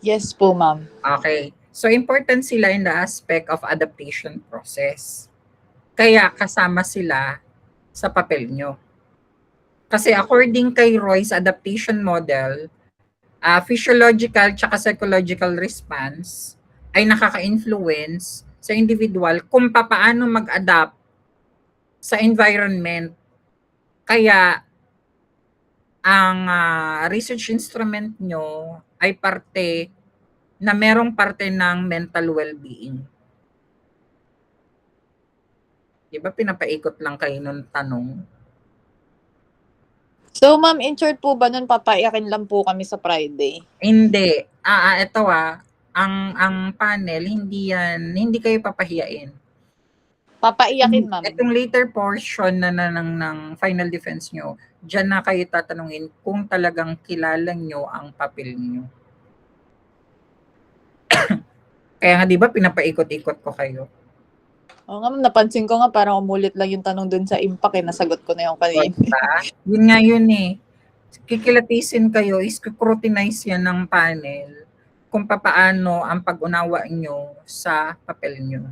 Yes po, ma'am. Okay. So, important sila in the aspect of adaptation process. Kaya kasama sila sa papel nyo. Kasi according kay Roy's adaptation model, physiological tsaka psychological response ay nakaka-influence sa individual kung paano mag-adapt sa environment. Kaya ang research instrument nyo ay merong parte ng mental well-being. Diba pinapaikot lang kayo ng tanong? So, ma'am, in short po ba nun papaiyakin lang po kami sa Friday? Hindi. Ito ang panel, hindi kayo papahiyain. Papaiyakin, ma'am. Itong later portion ng final defense nyo, dyan na kayo tatanungin kung talagang kilala nyo ang papel nyo. Kaya nga, di ba, pinapaikot-ikot ko kayo. Oo nga, napansin ko nga parang umulit lang yung tanong dun sa impact nasagot ko na yung kanina. Diba? Yun nga yun eh. Kikilatisin kayo, scrutinize yan ng panel kung papaano ang pag-unawa nyo sa papel nyo.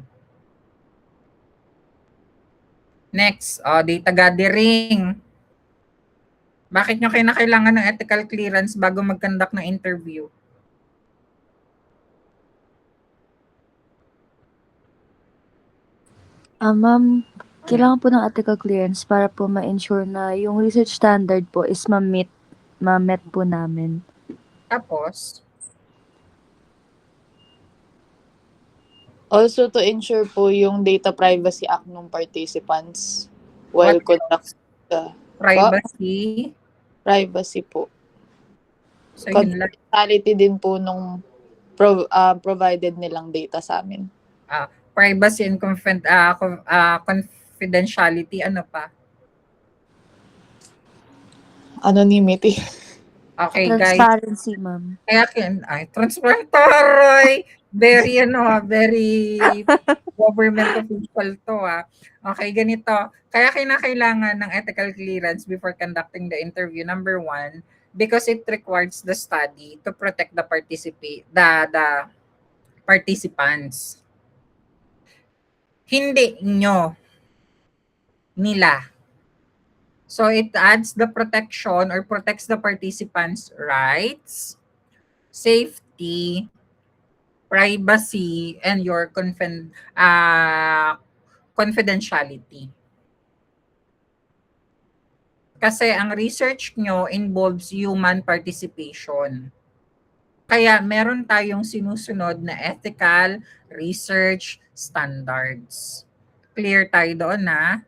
Next, data gathering. Bakit nyo kailangan ng ethical clearance bago mag-conduct ng interview? Ma'am, kailangan po ng ethical clearance para po ma-ensure na yung research standard po is ma-met po namin. Tapos? Also to ensure po yung data privacy act ng participants while conduct privacy? Privacy po. So, yun lang. Confidentiality din po nung provided nilang data sa amin. Privacy and confidentiality, ano pa? Anonymity. Okay, guys. Transparency, ma'am. Kaya transparent Roy. Very government official to Okay, ganito. Kaya kailangan ng ethical clearance before conducting the interview. Number 1, because it requires the study to protect the participants. Hindi nyo. Nila. So it adds the protection or protects the participants' rights, safety, privacy, and your confidentiality. Kasi ang research nyo involves human participation. Kaya meron tayong sinusunod na ethical research standards. Clear tayo doon na?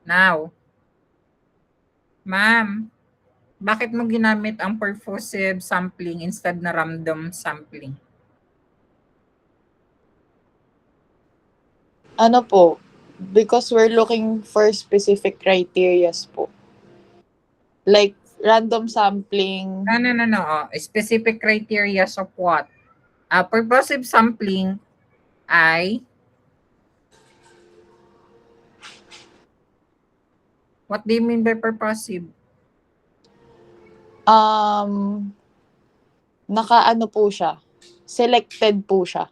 Now, ma'am, bakit mo ginamit ang pervasive sampling instead na random sampling? Ano po, because we're looking for specific criterias po. Like, random sampling. No. Specific criteria of what? Pervasive sampling ay what do you mean by pervasive? Naka-ano po siya. Selected po siya.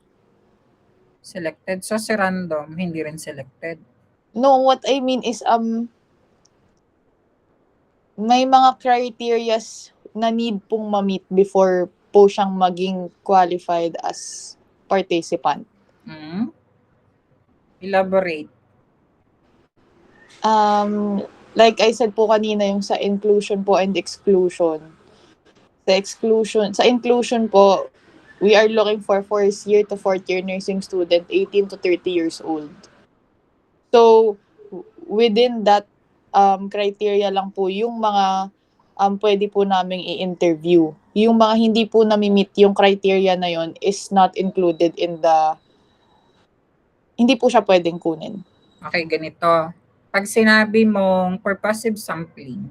Selected. So si random, hindi rin selected. No, what I mean is, may mga criterias na need pong ma-meet before po siyang maging qualified as participant. Elaborate. Like I said po kanina, yung sa inclusion po and exclusion. Sa inclusion po, we are looking for first year to fourth year nursing student, 18 to 30 years old. So, within that criteria lang po yung mga pwede po naming i-interview. Yung mga hindi po nami-meet yung criteria na yon is not included in the, hindi po siya pwedeng kunin. Okay, ganito. Pag sinabi mong purposive sampling,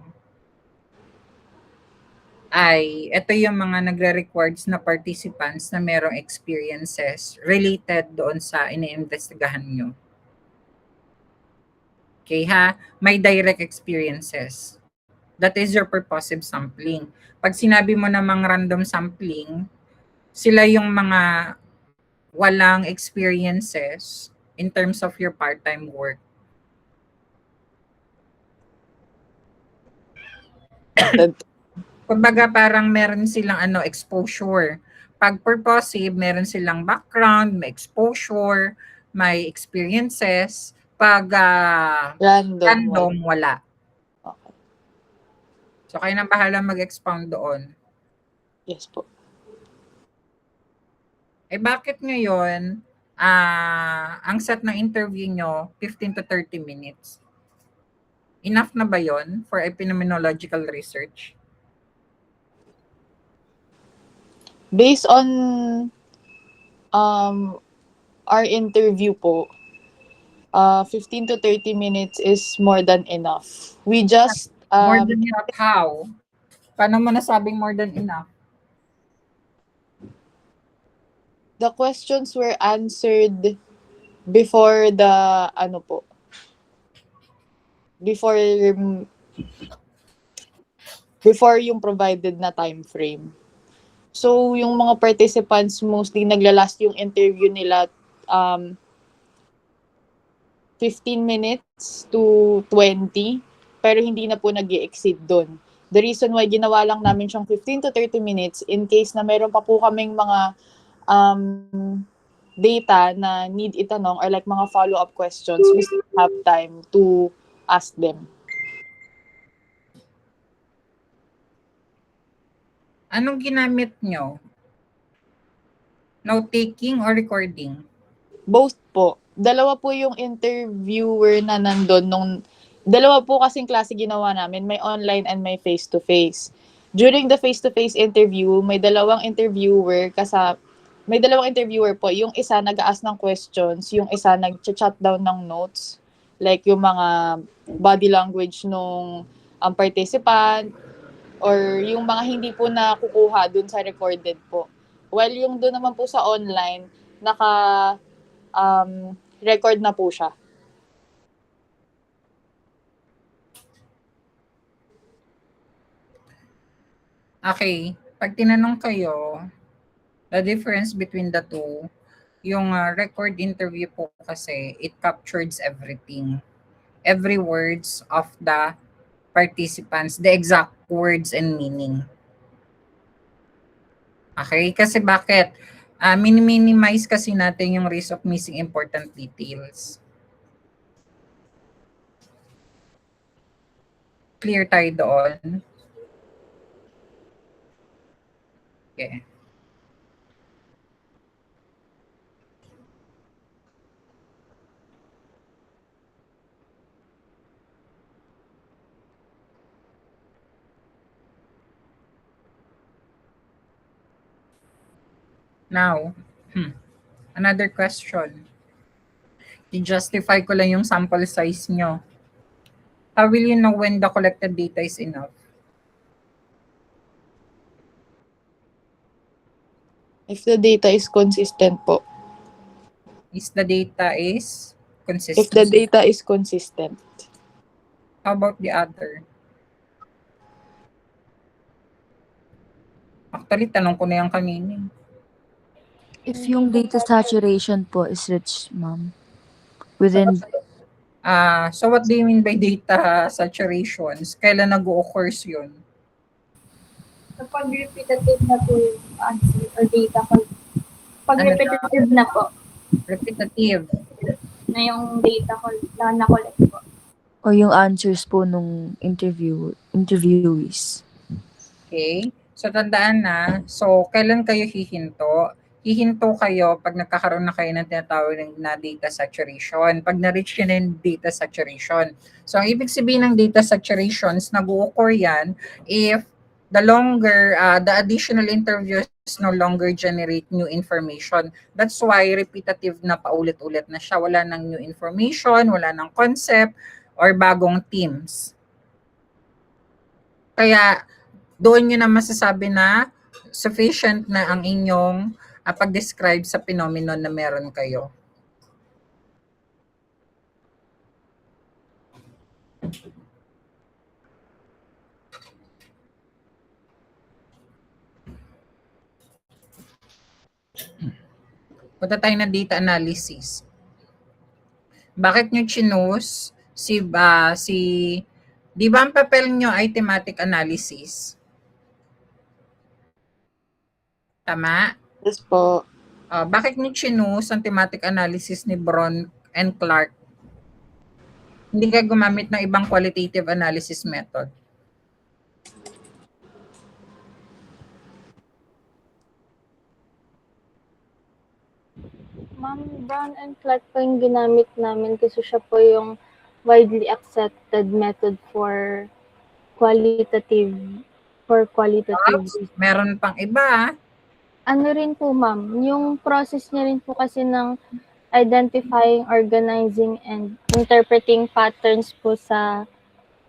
ay ito yung mga nagre-records na participants na merong experiences related doon sa iniimbestigahan nyo. Okay ha? May direct experiences. That is your purposive sampling. Pag sinabi mo namang random sampling, sila yung mga walang experiences in terms of your part-time work. Kumbaga parang meron silang exposure. Pag purposive, meron silang background, may exposure, may experiences. Pag random, wala. Okay. So kayo nang bahala mag-expound doon. Yes po. Bakit ngayon ang set ng interview nyo 15 to 30 minutes? Enough na ba yon for epidemiological research? Based on our interview po, 15 to 30 minutes is more than enough. We just... more than enough how? Paano mo nasabing more than enough? The questions were answered before the, before yung provided na time frame. So, yung mga participants, mostly naglalast yung interview nila 15 minutes to 20, pero hindi na po nag-i-exceed doon. The reason why ginawa lang namin siyang 15 to 30 minutes, in case na meron pa po kaming mga data na need itanong or like mga follow-up questions, we still have time to ask them. Anong ginamit nyo? Note-taking or recording? Both po. Dalawa po yung interviewer na nandun dalawa po kasing klase ginawa namin. May online and may face-to-face. During the face-to-face interview, may dalawang interviewer po. Yung isa nag-ask ng questions, yung isa nag-chat down ng notes. Like yung mga body language nung participant or yung mga hindi po nakukuha dun sa recorded po. While yung doon naman po sa online, record na po siya. Okay, pag tinanong kayo, the difference between the two, yung record interview po kasi, it captures everything. Every words of the participants, the exact words and meaning. Okay, kasi bakit? Minimize kasi natin yung risk of missing important details. Clear tayo doon. Okay. Now, another question. I-justify ko lang yung sample size nyo. How will you know when the collected data is enough? If the data is consistent po. Is the data is If the consistent? data is consistent. How about the other? Actually, tanong ko na yung kanina. If yung data saturation po is rich, ma'am, within So what do you mean by data saturations? Kailan nag-occurs yun? Kapag repetitive na po yung answer or data ko. Pag Ano repetitive na po, Repetitive. na yung data ko na na-collect po. o yung answers po nung interviewees. Okay? So tandaan na, so kailan kayo hihinto? Hihinto kayo pag nagkakaroon na kayo ng tinatawag na data saturation. Pag na-reach yun yung data saturation. So ang ibig sabihin ng data saturations, nag-occur yan if the longer, the additional interviews no longer generate new information. That's why repetitive na paulit-ulit na siya. Wala nang new information, wala nang concept, or bagong themes. Kaya doon nyo na masasabi na sufficient na ang inyong pag-describe sa phenomenon na meron kayo. Punta tayo na data analysis. Bakit nyo choose di ba ang papel nyo ay thematic analysis? Tama? Yes po. Bakit nyo choose ang thematic analysis ni Braun and Clark? Hindi ka gumamit ng ibang qualitative analysis method? Ma'am, Brown and Clark po yung ginamit namin kasi siya po yung widely accepted method for qualitative research. Meron pang iba. Ano rin po, ma'am, yung process niya rin po kasi ng identifying, organizing, and interpreting patterns po sa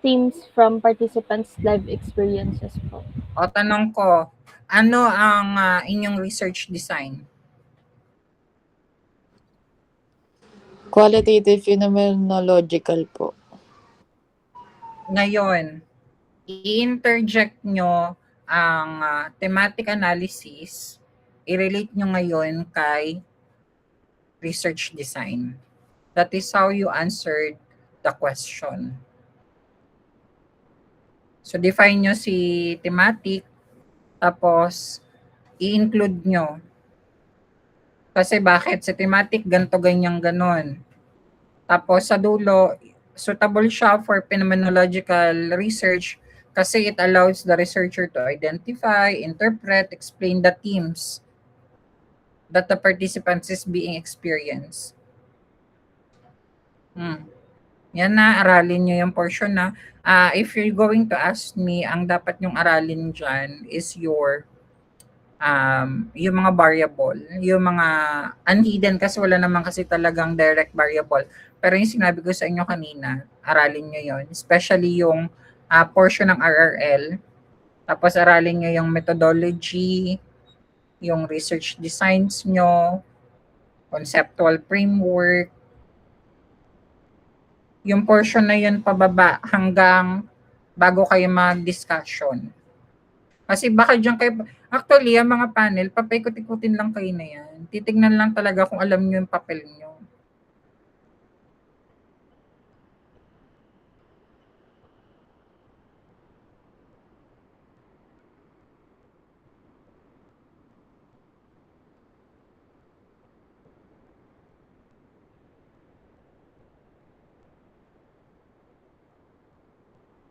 themes from participants' live experiences po. O tanong ko, ano ang inyong research design? Qualitative phenomenological po. Ngayon, i-interject nyo ang thematic analysis, i-relate nyo ngayon kay research design. That is how you answered the question. So, define nyo si thematic, tapos i-include nyo. Kasi bakit? Si thematic, ganto ganyan ganon. Tapos sa dulo, suitable siya for phenomenological research kasi it allows the researcher to identify, interpret, explain the themes that the participants is being experienced. Yan na, aralin nyo yung portion na. If you're going to ask me, ang dapat nyong aralin dyan is yung mga variable, yung mga unhidden kasi wala naman kasi talagang direct variable. Pero yung sinabi ko sa inyo kanina, aralin nyo yun. Especially yung portion ng RRL. Tapos aralin nyo yung methodology, yung research designs nyo, conceptual framework. Yung portion na yun pababa hanggang bago kayo mag-discussion. Kasi baka diyan kayo actually ang mga panel papaikot-ikutin lang kayo na yan. Titignan lang talaga kung alam niyo yung papel niyo.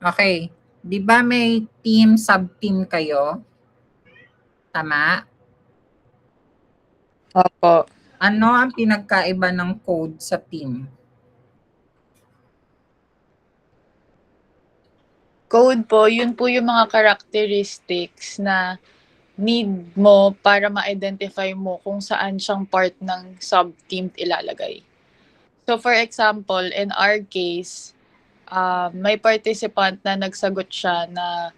Okay. 'Di ba may team, sub-team kayo? Tama? Opo. Ano ang pinagkaiba ng code sa team? Code po, yun po yung mga characteristics na need mo para ma-identify mo kung saan siyang part ng sub-team ilalagay. So for example, in our case, may participant na nagsagot siya na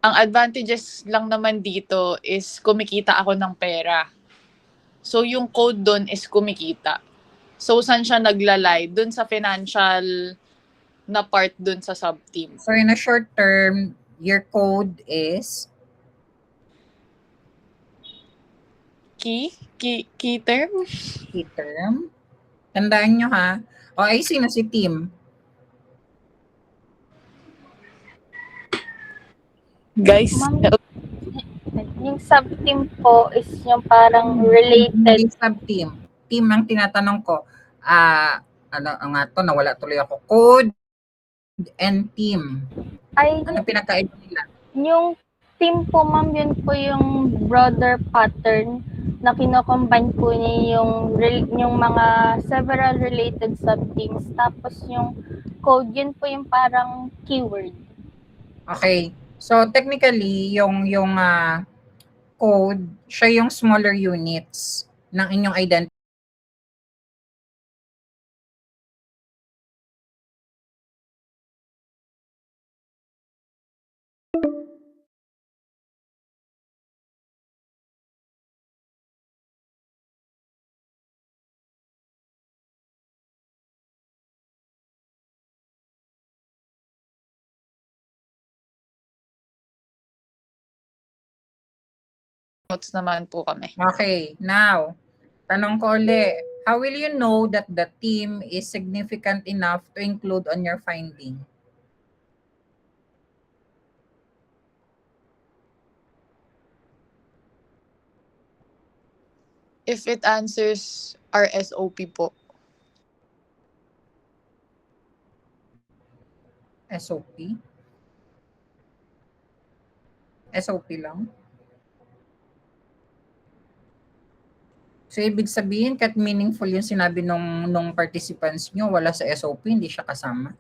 ang advantages lang naman dito is kumikita ako ng pera. So yung code doon is kumikita. So saan siya naglalay? Doon sa financial na part doon sa sub-team. So in a short term, your code is Key term? key term. Tandaan nyo ha. O ay sino si team? Guys, Ma'am, yung sub-team po is yung parang related. Hindi sub-team. Team ang tinatanong ko. Ano nga to, nawala tuloy ako. Code and team. Ay, Ano pinagkaiba nila? yung team po, ma'am, yun po yung broader pattern na kino-combine po niya yung mga several related sub-teams. Tapos yung code, yun po yung parang keyword. Okay. So technically, yung code, siya yung smaller units ng inyong identity. notes naman po kami. Okay. Now, tanong ko ulit. How will you know that the team is significant enough to include on your finding? If it answers our SOP po. SOP? SOP lang? So, ibig sabihin, kahit meaningful yung sinabi nung participants nyo, wala sa SOP, hindi siya kasama.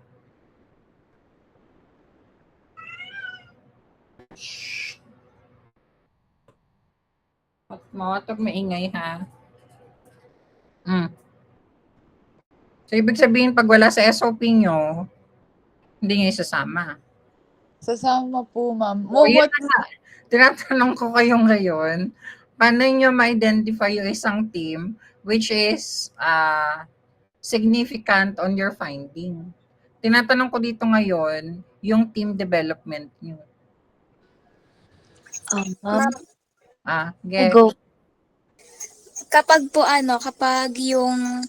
Mawatag maingay ha. So, ibig sabihin, pag wala sa SOP nyo, hindi nyo isasama. Sasama po, ma'am. Oh, yun na nga. Tinatanong ko kayo ngayon, paano nyo ma-identify yung isang team which is significant on your finding? Tinatanong ko dito ngayon, yung team development nyo. Ma'am, Get. go. Kapag po kapag yung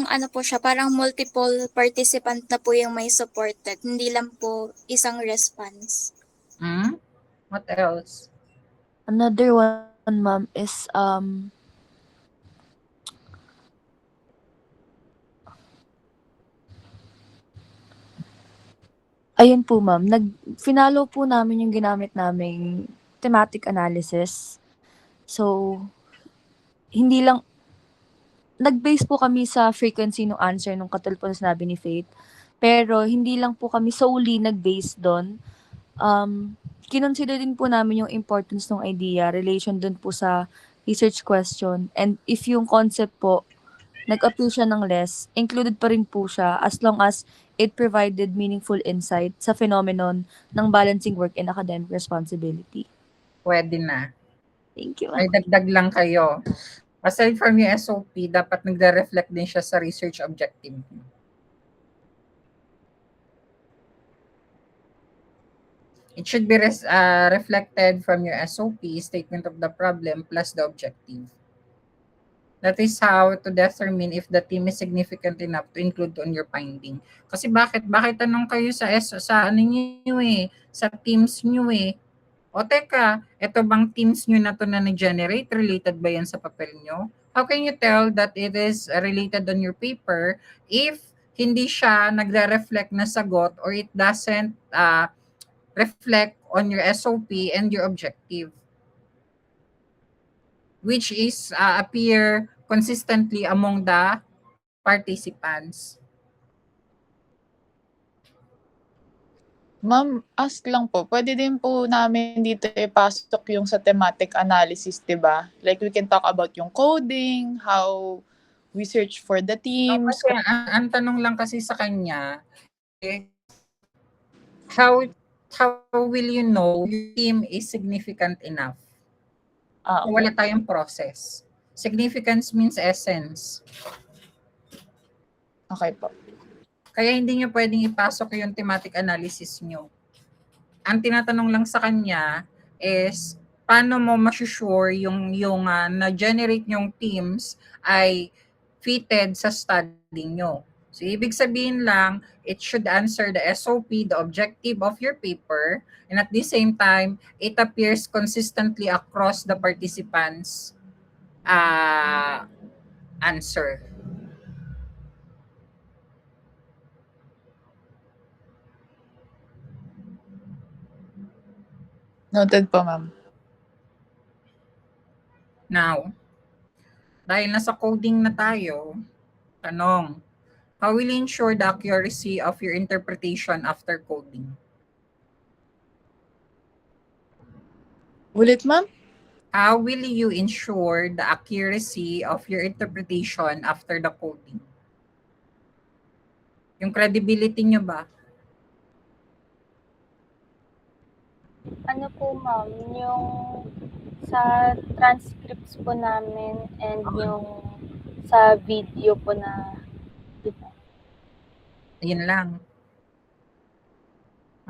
ano po siya, parang multiple participant na po yung may supported, hindi lang po isang response. What else? Another one, ma'am, is ayun po, ma'am. Finalo po namin yung ginamit naming thematic analysis. So, hindi lang, nag-base po kami sa frequency ng answer nung katulad po na sinabi ni Faith. Pero, hindi lang po kami solely nag-base doon. Kinonsider din po namin yung importance ng idea, relation dun po sa research question. And if yung concept po, nag-appeal siya ng less, included pa rin po siya as long as it provided meaningful insight sa phenomenon ng balancing work and academic responsibility. Pwede na. Thank you. Ay, dagdag lang kayo. Aside from yung SOP, dapat nagre-reflect din siya sa research objective. It should be reflected from your SOP, statement of the problem, plus the objective. That is how to determine if the team is significant enough to include on your finding. Kasi bakit tanong kayo sa ano niyo sa teams niyo O teka, eto bang teams niyo na to na nag-generate, related ba yan sa papel niyo? How can you tell that it is related on your paper if hindi siya nagre-reflect na sagot or it doesn't reflect on your SOP and your objective, which is appear consistently among the participants. Ma'am, ask lang po, pwede din po namin dito ipasok yung sa thematic analysis, di ba? Like, we can talk about yung coding, how we search for the teams. Kasi ang tanong lang kasi sa kanya, how will you know your team is significant enough? Okay. Wala tayong process. Significance means essence. Okay po. Kaya hindi nyo pwedeng ipasok yung thematic analysis nyo. Ang tinatanong lang sa kanya is, paano mo masusure yung na-generate yung teams ay fitted sa study nyo. So, ibig sabihin lang, it should answer the SOP, the objective of your paper, and at the same time, it appears consistently across the participants' answer. Noted po, ma'am. Now, dahil nasa coding na tayo, tanong, how will you ensure the accuracy of your interpretation after coding? Ulit, ma'am? How will you ensure the accuracy of your interpretation after the coding? Yung credibility nyo ba? Ano po ma'am, yung sa transcripts po namin and yung sa video po na diba? Ayun lang.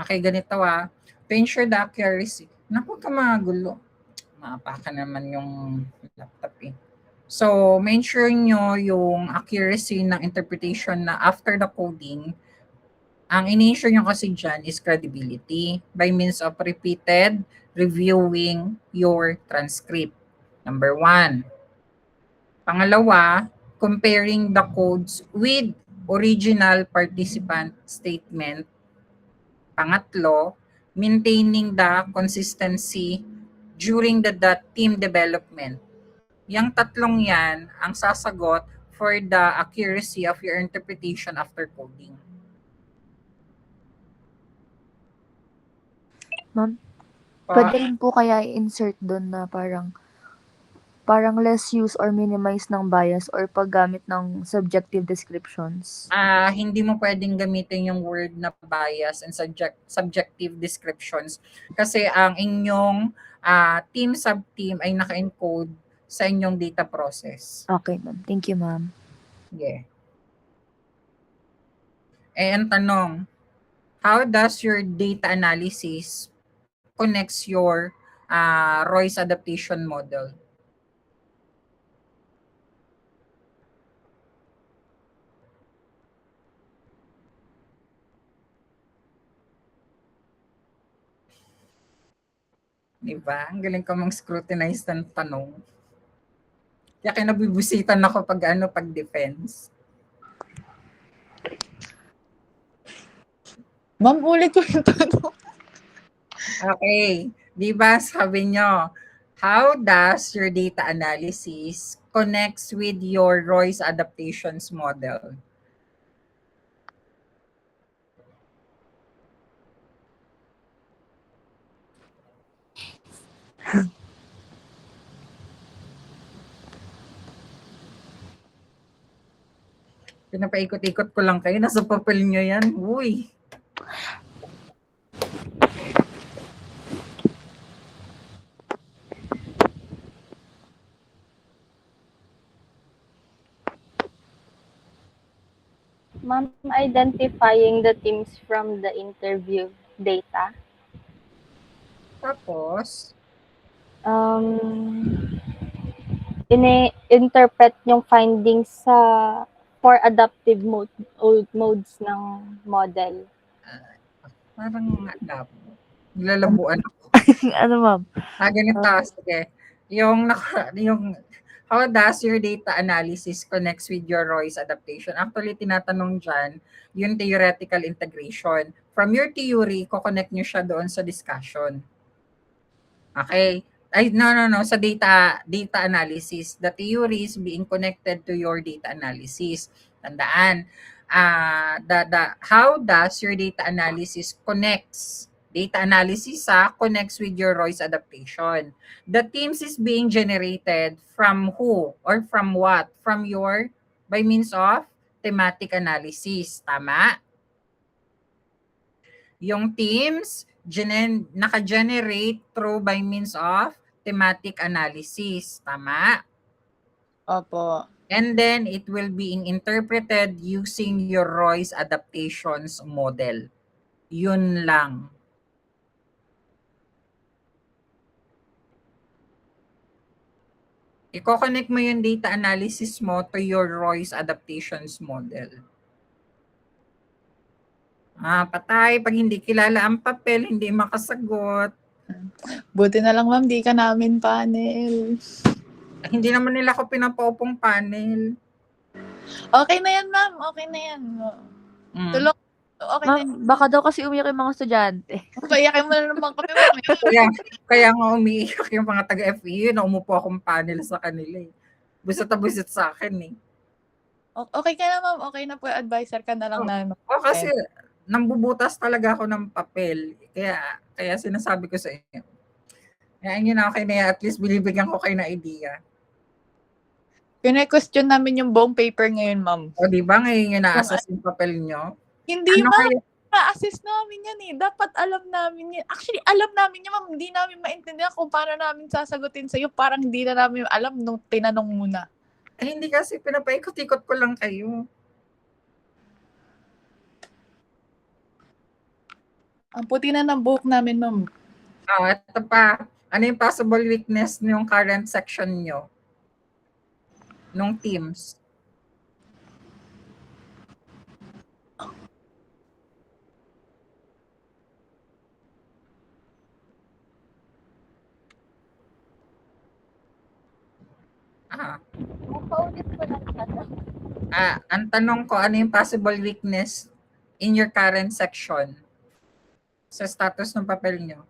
Okay, ganito To ensure the accuracy. Naku ka mga gulo. Mapaka naman yung laptop So, ma-ensure nyo yung accuracy ng interpretation na after the coding. Ang in-ensure nyo kasi dyan is credibility by means of repeated reviewing your transcript. Number 1. Pangalawa, comparing the codes with original participant statement. Pangatlo, maintaining the consistency during the team development. Yang tatlong yan ang sasagot for the accuracy of your interpretation after coding. Ma'am, pwede rin po kaya i-insert doon na parang less use or minimize ng bias or paggamit ng subjective descriptions? Hindi mo pwedeng gamitin yung word na bias and subjective descriptions kasi ang inyong team sub-team ay naka-encode sa inyong data process. Okay, ma'am. Thank you, ma'am. Yeah. And tanong, how does your data analysis connects your Roy's adaptation model? Diba? Ang galing ko mang-scrutinize ng tanong. Kaya kinabibisitan ako pag defense. Ma'am, ulit ko yung tanong. Okay. Diba sabi nyo, how does your data analysis connects with your Roy's adaptations model? Pinapaikot-ikot ko lang kayo. Nasa papel nyo yan. Uy. Ma'am, identifying the teams from the interview data. Tapos, Interpret yung findings for adaptive modes ng model. parang lalabuan ako. Ano, ma'am? Ganito, sige. Yung how does your data analysis connects with your Roy's adaptation? Actually, tinatanong dyan, yung theoretical integration. From your theory, ko-connect nyo siya doon sa discussion. Okay? Ay, no. Sa data analysis. The theory is being connected to your data analysis. Tandaan, how does your data analysis connects with your Roy's adaptation. The themes is being generated from who or from what? By means of thematic analysis. Tama? Yung themes, naka-generate through by means of thematic analysis. Tama? Opo. And then, it will be interpreted using your Roy's adaptations model. Yun lang. I-connect mo yung data analysis mo to your Roy's adaptations model. Patay. Pag hindi kilala ang papel, hindi makasagot. Buti na lang, ma'am, di ka namin panel. Hindi naman nila ako pinapaupong panel. Okay na yan, ma'am. Okay na yan. Tulong. Okay na yan. Ma'am, baka daw kasi umiyak yung mga estudyante. Payakin mo na naman kami, ma'am. Kaya nga umiiyak yung mga taga-FEU na umupo akong panel sa kanila eh. Busit na busit sa akin eh. Okay ka na, ma'am. Okay na po. Advisor ka na lang na. Kasi nambubutas talaga ako ng papel. Kaya sinasabi ko sa inyo. Kaya yun na, okay na yan. At least binibigyan ko kayo na idea. Pina-question namin yung buong paper ngayon, ma'am. O diba ngayon yung na-assess yung papel nyo? Hindi, Ano ma'am. kayo? Na-assess namin yan eh. Dapat alam namin yan. Actually, alam namin yan, ma'am. Hindi namin maintindihan kung paano namin sasagutin sa'yo. Parang hindi na namin alam nung tinanong muna. Hindi kasi pinapaikot-ikot ko lang kayo. Ang puti na ng buhok namin, ma'am. Ito pa. Ano yung possible weakness ng current section nyo? Nung teams? Paulit ko lang siya. Ang tanong ko, ano yung possible weakness in your current section? Sa status ng papel nyo?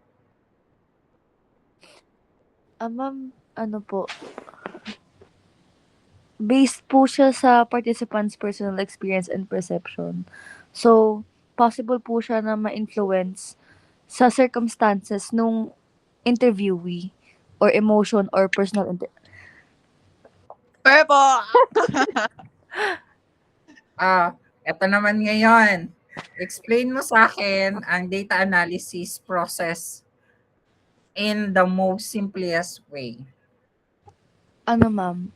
Ma'am, ano po, based po siya sa participants' personal experience and perception. So, possible po siya na ma-influence sa circumstances nung interviewee or emotion or personal Purpo! Ito naman ngayon. Explain mo sa akin ang data analysis process in the most simplest way. Ano, ma'am?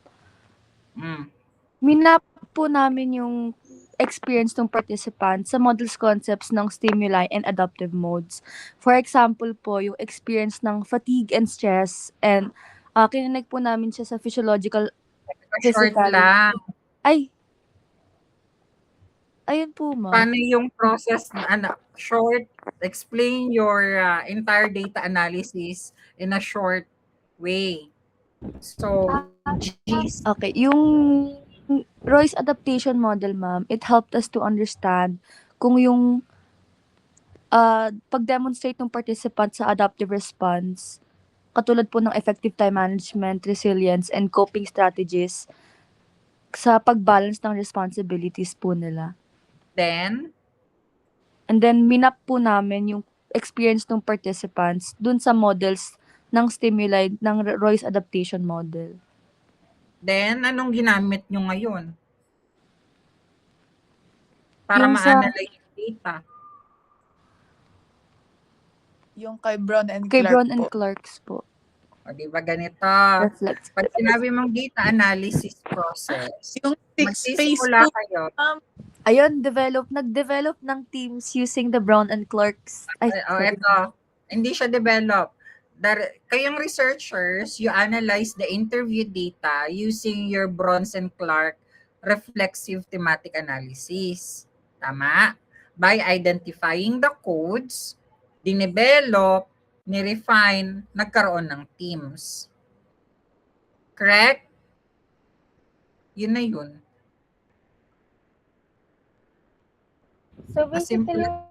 Minap po namin yung experience ng participant sa models concepts ng stimuli and adaptive modes. For example po, yung experience ng fatigue and stress, and kininig po namin siya sa physiological Short lang. Ayun po, ma'am. Paano yung process? Short, explain your entire data analysis in a short way. So, Okay, yung Roy's adaptation model, ma'am, it helped us to understand kung yung pag-demonstrate ng participant sa adaptive response, katulad po ng effective time management, resilience, and coping strategies sa pag-balance ng responsibilities po nila. And then, minap po namin yung experience ng participants dun sa models ng stimuli ng Roy's adaptation model. Then, anong ginamit nyo ngayon? Para Yung ma-analyze yung data. Yung kay Brown and Kay Clark Brown po. and Clark's po. O, diba ganito? Reflects. Pag sinabi mong data analysis process, Yung 6 phase magsisimula po. kayo. Ayun, nag-develop ng teams using the Brown and Clark's. Ito. Hindi siya develop. kayong researchers, you analyze the interview data using your Bronson Clark reflexive thematic analysis. Tama? By identifying the codes, dinevelop, ni-refine, nagkaroon ng teams. Correct? Yun na yun. So As simple basically,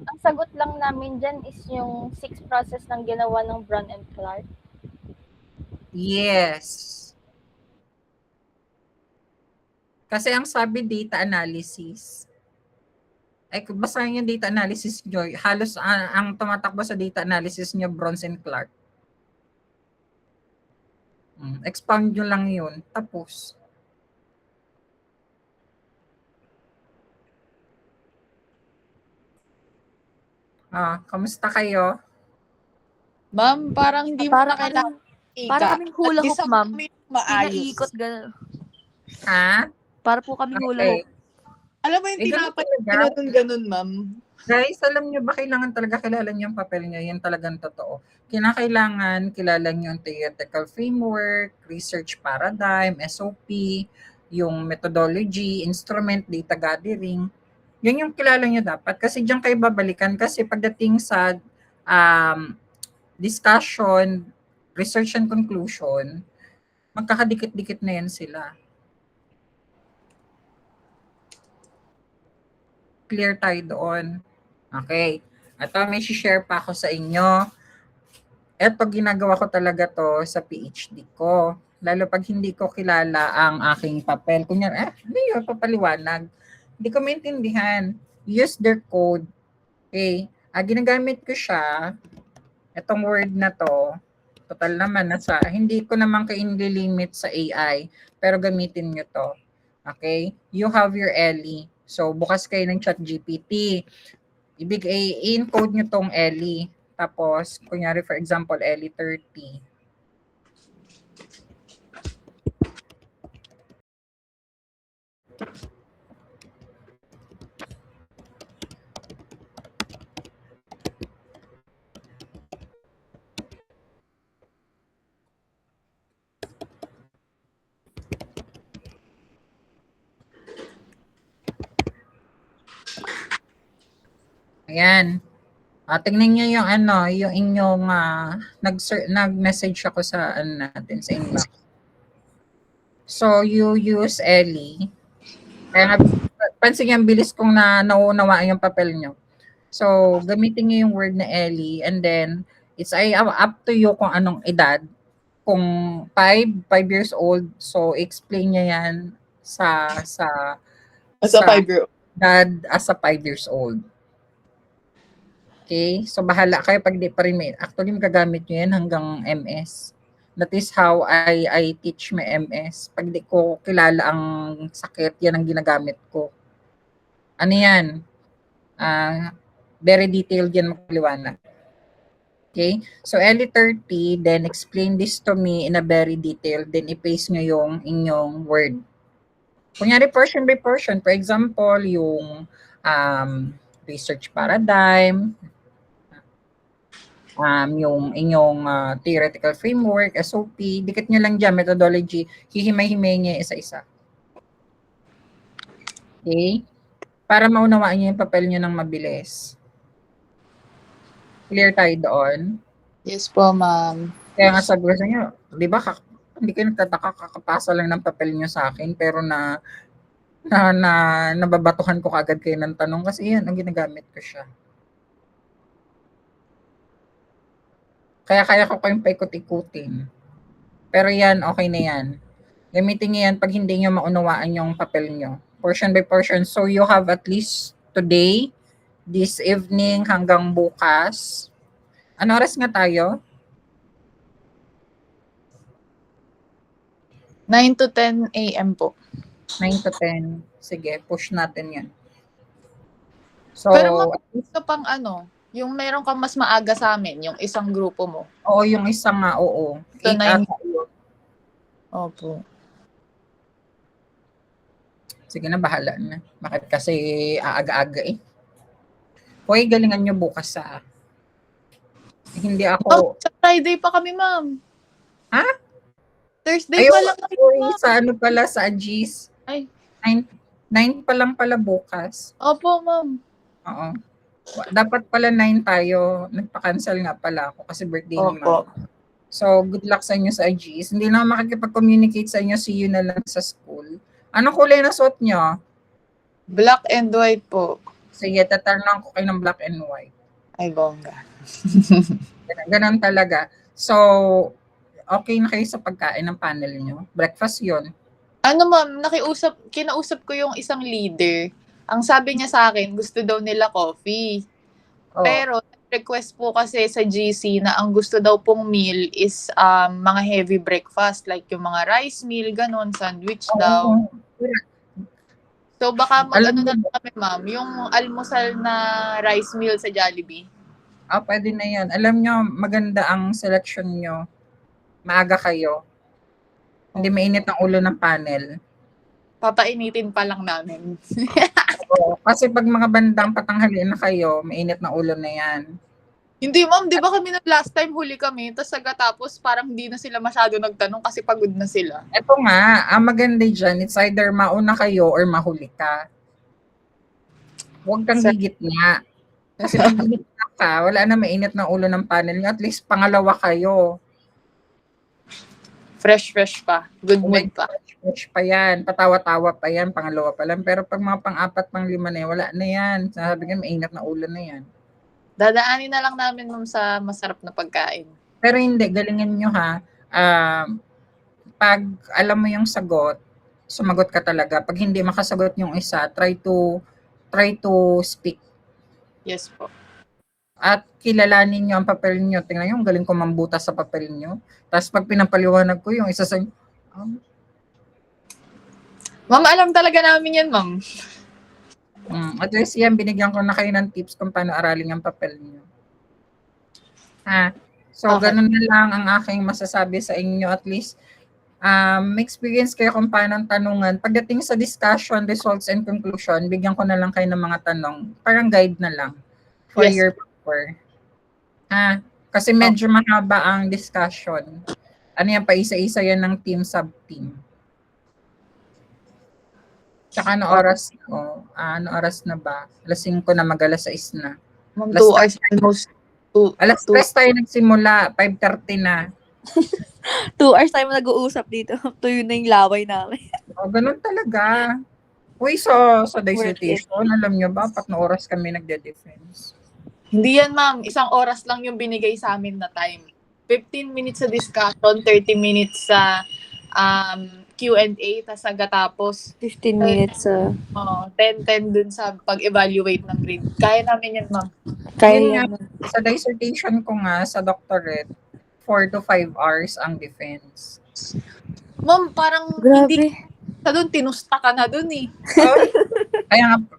ang sagot lang namin dyan is yung 6 process ng ginawa ng Brown and Clark. Yes. Kasi ang sabi data analysis, ay basahin yung data analysis nyo, halos ang tumatakbo sa data analysis nyo, Bronson Clark. Expound nyo lang yun. Tapos. Kamusta kayo? Ma'am, parang hindi mo na kailangan Para kaming hula hoop, ma'am. Maayos. Pinaikot gano'n. Ha? Para po kaming hula hoop. Alam mo yung tinapay ganun, ma'am. Guys, alam nyo ba kailangan talaga kilala nyo yung papel nyo? Yan talagang totoo. Kinakailangan kilala nyo yung theoretical framework, research paradigm, SOP, yung methodology, instrument, data gathering. Yan yung kilala nyo dapat. Kasi diyan kayo babalikan. Kasi pagdating sa discussion, research and conclusion, magkakadikit-dikit na yan sila. Clear tayo doon. Okay. Ito, may share pa ako sa inyo. Ito, ginagawa ko talaga to sa PhD ko. Lalo pag hindi ko kilala ang aking papel. Kunyari, hindi yun, papaliwanag. Hindi ko maintindihan. Use their code. Okay. Ginagamit ko siya, itong word na to, total naman, hindi ko naman kain-limit sa AI, pero gamitin nyo to. Okay? You have your Ellie. So, bukas kayo ng ChatGPT. I-encode nyo tong Ellie. Tapos, kunyari for example, Ellie 30. Ayan. Tingnan niyo yung yung inyong nag-message ako sa natin sa inbox. So you use Ellie. Kaya pansin niyo ang bilis kong naunawaan yung papel niyo. So gamitin niyo yung word na Ellie, and then it's up to you kung anong edad. Kung 5 years old, so explain niya yan sa As a 5-year-old. Dad as a 5 years old. Okay? So, bahala kayo pag di pa rin may. Actually, magagamit nyo yan hanggang MS. That is how I teach my MS. Pag di ko kilala ang sakit, yan ang ginagamit ko. Ano yan? Very detailed yan magpaliwanag. Okay? So, L30, then explain this to me in a very detailed, then i-paste nyo yung inyong word. Kunyari, portion by portion. For example, yung research paradigm, yung inyong theoretical framework, SOP, dikit nyo lang dyan, methodology, hihimay-himay niya isa-isa. Okay? Para maunawaan nyo yung papel nyo ng mabilis. Clear tayo doon? Yes po, ma'am. Kaya nga sabi ko sa inyo, di ba, hindi kayo nagtataka, kakapasa lang ng papel nyo sa akin, pero nababatuhan ko kagad kayo ng tanong kasi yan, ang ginagamit ko siya. Kaya ko kayong paikot-ikutin. Pero yan, okay na yan. Gamitin niyo yan pag hindi nyo maunawaan yung papel nyo. Portion by portion. So you have at least today, this evening, hanggang bukas. Ano oras nga tayo? 9 to 10 a.m. po. 9 to 10. Sige, push natin yan. So, Pero gusto pang yung meron kang mas maaga sa amin, yung isang grupo mo. oo, yung isang nga, oo. So, 8 9. tayo. Opo. Sige na, bahala na. Bakit kasi aaga-aga eh. Okay, galingan nyo bukas sa Hindi Ma'am, ako, sa Friday pa kami, ma'am. ha? Thursday Ayun, pa lang kami, sorry, ma'am. sa ano pala, sa Agis. Ay, 9 pa lang pala bukas. opo, ma'am. Oo. Dapat pala 9 tayo. Nagpa-cancel nga pala ako kasi birthday ni Opo. Ma'am. So, good luck sa inyo sa Agis. Hindi na ako makikipag-communicate sa inyo. See you na lang sa school. Anong kulay na suot nyo? Black and white po. Sige, tatarnan ko kayo ng black and white. Ay, bongga. Ganun talaga. So, okay na kayo sa pagkain ng panel nyo? Breakfast yon. Ano, ma'am, kinausap ko yung isang leader. Ang sabi niya sa akin, gusto daw nila coffee. Oh. Pero, request po kasi sa GC na ang gusto daw pong meal is mga heavy breakfast. Like yung mga rice meal, ganun, sandwich daw. So, baka Alam mag-ano mo na lang kami, ma'am. Yung almusal na rice meal sa Jollibee. Pwede na yan. Alam nyo, maganda ang selection nyo. Maaga kayo. Hindi mainit ang ulo ng panel. Papainitin pa lang namin. Oo, kasi pag mga bandang patanghalian na kayo, mainit na ulo na yan. Hindi, ma'am. Di ba kami na last time huli kami, tapos parang hindi na sila masyado nagtanong kasi pagod na sila. Ito nga, ang maganda dyan, it's either mauna kayo or mahuli ka. Huwag kang Sir. gigitna. Kasi pag gigitna ka, wala na mainit na ulo ng panel nyo. At least pangalawa kayo. Fresh pa. Good mood pa. Fresh pa yan. Patawa-tawa pa yan. Pangalawa pa lang. Pero pag mga pang-apat, pang-lima na yan, wala na yan. Sabi ko, mainit na ulo na yan. Dadaanin na lang namin, ma'am, sa masarap na pagkain. Pero hindi, galingan nyo ha. Pag alam mo yung sagot, sumagot ka talaga. Pag hindi makasagot yung isa, try to speak. Yes po. At kilalanin nyo ang papel nyo. Tingnan nyo, ang galing ko mambuta sa papel nyo. Tapos pag pinapaliwanag ko yung isa sa Ma'am, alam talaga namin yan, ma'am. At least yan, binigyan ko na kayo ng tips kung paano aralin ang papel nyo. So, Okay. ganun na lang ang aking masasabi sa inyo. At least, experience kayo kung paano ang tanungan. Pagdating sa discussion, results, and conclusion, bigyan ko na lang kayo ng mga tanong. Parang guide na lang for Yes. your paper. Kasi medyo mahaba ang discussion. Ano yan, paisa-isa yan ng team, sub-team. Tsaka ano oras na ba? Alas 5 na, mag-alas 6 na. Ma'am, Last 2 hours almost. Alas 3 tayo nagsimula, 5:30 na. 2 hours tayo nag-uusap dito. Tuyo na yung laway namin. Ganun talaga. Uy, sa dissertation, alam nyo ba, 4 na oras kami nagde-defense. Hindi yan, ma'am. 1 oras lang yung binigay sa amin na time. 15 minutes sa discussion, 30 minutes sa Q&A, tapos nagatapos 15 minutes. 10 dun sa pag-evaluate ng grade. Kaya namin yan, ma'am. Kaya Yun yan. Sa dissertation ko nga, sa doctorate, 4 to 5 hours ang defense. Ma'am, parang hindi Grabe. ka dun, tinusta ka na dun eh.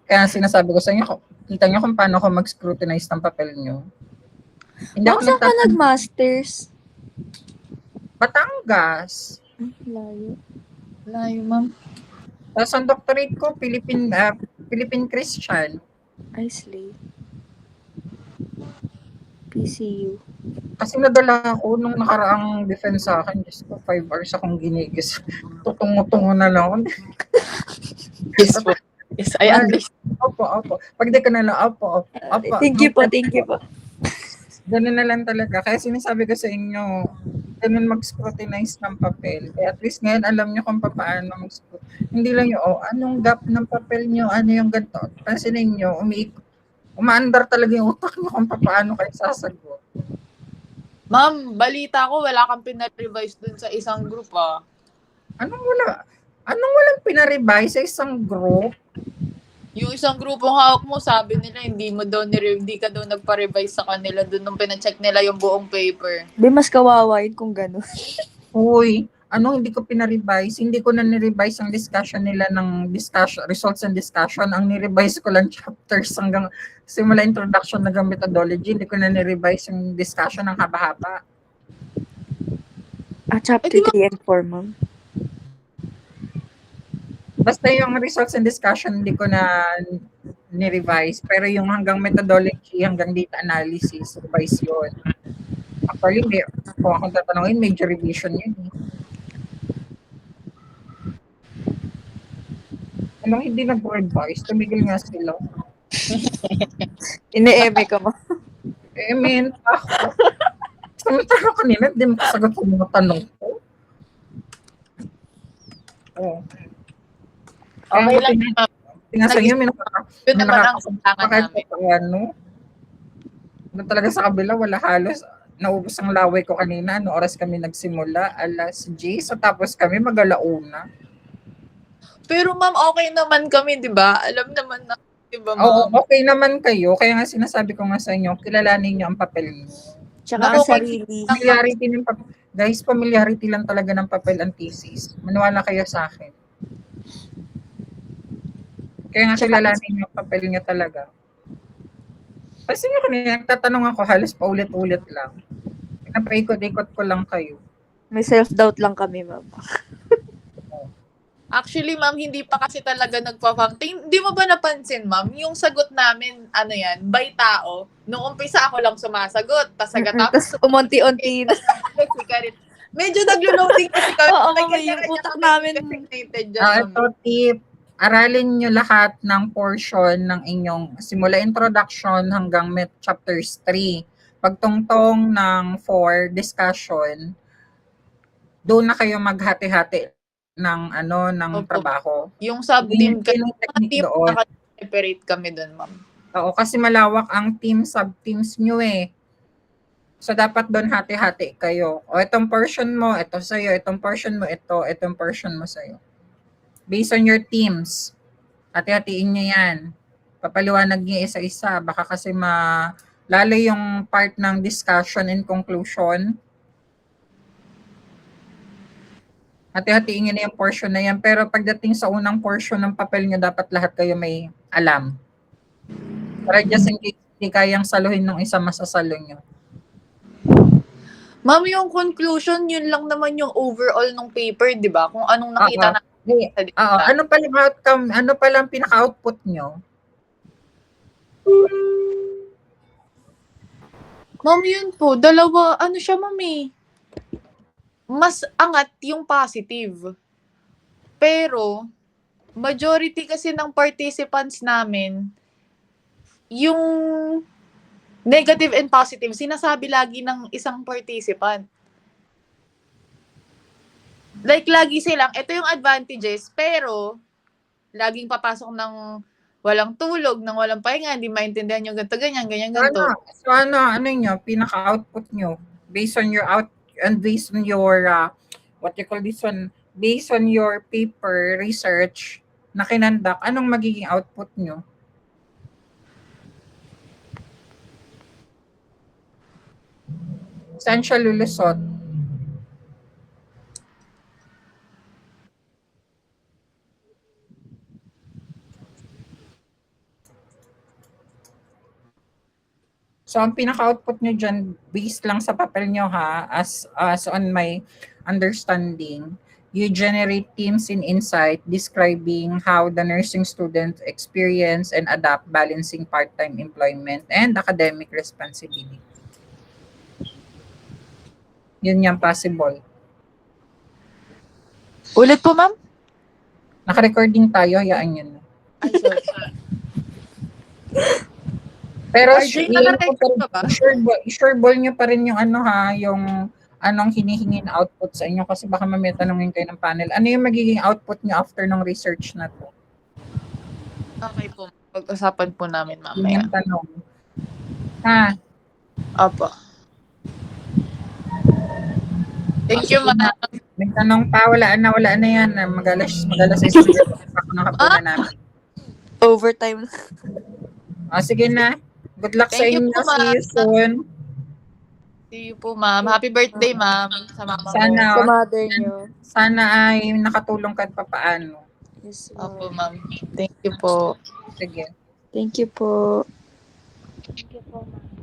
Kaya sinasabi ko sa inyo, kita nyo kung paano ako mag-scrutinize ng papel nyo. Hindi Ma'am, ako saan ka nag-masters? Batangas. Layo. Layo, ma'am. Tapos ang doctorate ko, Philippine Christian. I slay. PCU. Kasi nadala ako nung nakaraang defense sa akin. Diyos ko, 5 hours akong ginigis. Tutungo-tungo na lang ako. Yes po. Yes, I understand. Opo. Pag di ka na lang, opo. Thank you po. Ganun na lang talaga. Kaya sinasabi ko sa inyo, ganun mag-scrutinize ng papel. Kaya at least ngayon alam nyo kung paano mag-scrutinize. Hindi lang yung, anong gap ng papel nyo, ano yung ganito. Pansinin nyo, umaandar talaga yung utak nyo kung paano kayo sasagot. Ma'am, balita ko, wala kang pinarevise dun sa isang group, ah. Anong walang pinarevise sa isang group? Yung isang grupong hawak mo, sabi nila, hindi ka daw nagpa-revise sa kanila dun nung pina-check nila yung buong paper. Di mas kawawa yun kung gano'n. Uy, hindi ko pinarevise? Hindi ko na nirevise ang discussion nila ng results and discussion. Ang nirevise ko lang chapters hanggang simula introduction ng methodology. Hindi ko na nirevise yung discussion ng haba-haba. Chapter 3 and 4, ma'am. Basta yung results and discussion, hindi ko na nirevise. Pero yung hanggang methodology, hanggang data analysis, revise yun. Actually, kung akong tatanungin, major revision yun eh. Anong hindi nag-revise? Tumigil nga sila. Ine-eme ka mo. Ako. Samantala kanina, hindi mo kasagot sa mga tanong ko. Oh. Okay lang, ma'am. Tingnan sa inyo, may Yun naman ang kulangan namin. Ano talaga sa kabila, wala halos. Naubos ang laway ko kanina. Ano oras kami nagsimula? Alas 10. So tapos kami mag-alauna. Pero ma'am, okay naman kami, di ba? Alam naman na, di ba Oo, ma'am? okay naman kayo. Kaya nga sinasabi ko nga sa inyo, kilalanin niyo ang papel niyo. Tsaka ang sarili. Familiarity ng papel. Guys, familiarity lang talaga ng papel ang thesis. Maniwala kayo sa akin. Kaya nga kilalanin niyo ang papel niyo talaga. Kasi nga kanina, nagtatanong ako, halos paulit-ulit lang. Pinapaikot-ikot ko lang kayo. May self-doubt lang kami, ma'am. Actually, ma'am, hindi pa kasi talaga nagpa-function. Hindi mo ba napansin, ma'am? Yung sagot namin, ano yan, by tao. Nung umpisa ako lang sumasagot. Tapos Tapos umunti-unti na. Medyo naglo-loading kasi kami. Oo, May ma'am, kanya-kanya yung utak kami namin. designated dyan, ma'am. Ito tip, aralin nyo lahat ng portion ng inyong simula introduction hanggang chapters 3. Pagtungtong ng 4 discussion, doon na kayo maghati-hati ng Opo. trabaho. Yung sub-team, Yun yung technique doon. naka-separate kami doon, ma'am. Oo, kasi malawak ang team, sub-teams nyo eh. So, dapat doon hati-hati kayo. O, itong portion mo, ito sa'yo. Itong portion mo, itong portion mo sa'yo. Based on your teams, hati-hatiin nyo yan. Papaliwanag nyo isa-isa. Baka kasi lalo yung part ng discussion and conclusion. Hati-hatiin nyo na yung portion na yan. Pero pagdating sa unang portion ng papel nyo, dapat lahat kayo may alam. Para just in case hindi kayang saluhin ng isa, masasalo nyo. Ma'am, yung conclusion, yun lang naman yung overall ng paper, di ba? Kung anong nakita natin. Ano pala ang pinaka-output nyo? Ma'am, yun po. Dalawa, ano siya, ma'am eh. Mas angat yung positive. Pero, majority kasi ng participants namin, yung negative and positive, sinasabi lagi ng isang participant. Like, lagi silang, ito yung advantages, pero, laging papasok ng walang tulog, ng walang pahinga, hindi maintindihan yung ganito, ganyan, ganito. So, ano nyo, pinaka-output nyo, based on your based on your, what you call this one, based on your paper research na kinandak, anong magiging output nyo? Saan siya lulusot? So, ang pinaka-output nyo dyan, based lang sa papel nyo ha, as on my understanding, you generate teams in insight describing how the nursing students experience and adapt balancing part-time employment and academic responsibility. Yun yung possible. Ulit po, ma'am? Naka-recording tayo, hayaan yun. Ay, sorry. Pero RJ, naka-record ka ba? sure ball nyo pa rin yung yung anong hinihingi na output sa inyo kasi baka mamaya tanongin kayo ng panel. Ano yung magiging output nyo after ng research na to? Okay po. Pag-usapan po namin Yun mamaya. yung tanong. Ha? Opo. Thank you, ma'am. May tanong pa, wala na yan. Magalas ako nakapunan namin. Overtime. Sige na. Good luck sa Thank you inyo. po, See you soon. See you po, ma'am. Happy birthday, ma'am. Sa mama Sana, mo. Sa mother nyo. Sana ay nakatulong kahit papaano. Yes, Opo, ma'am. ma'am. Thank you po. Sige. Thank you po. Thank you po, ma'am.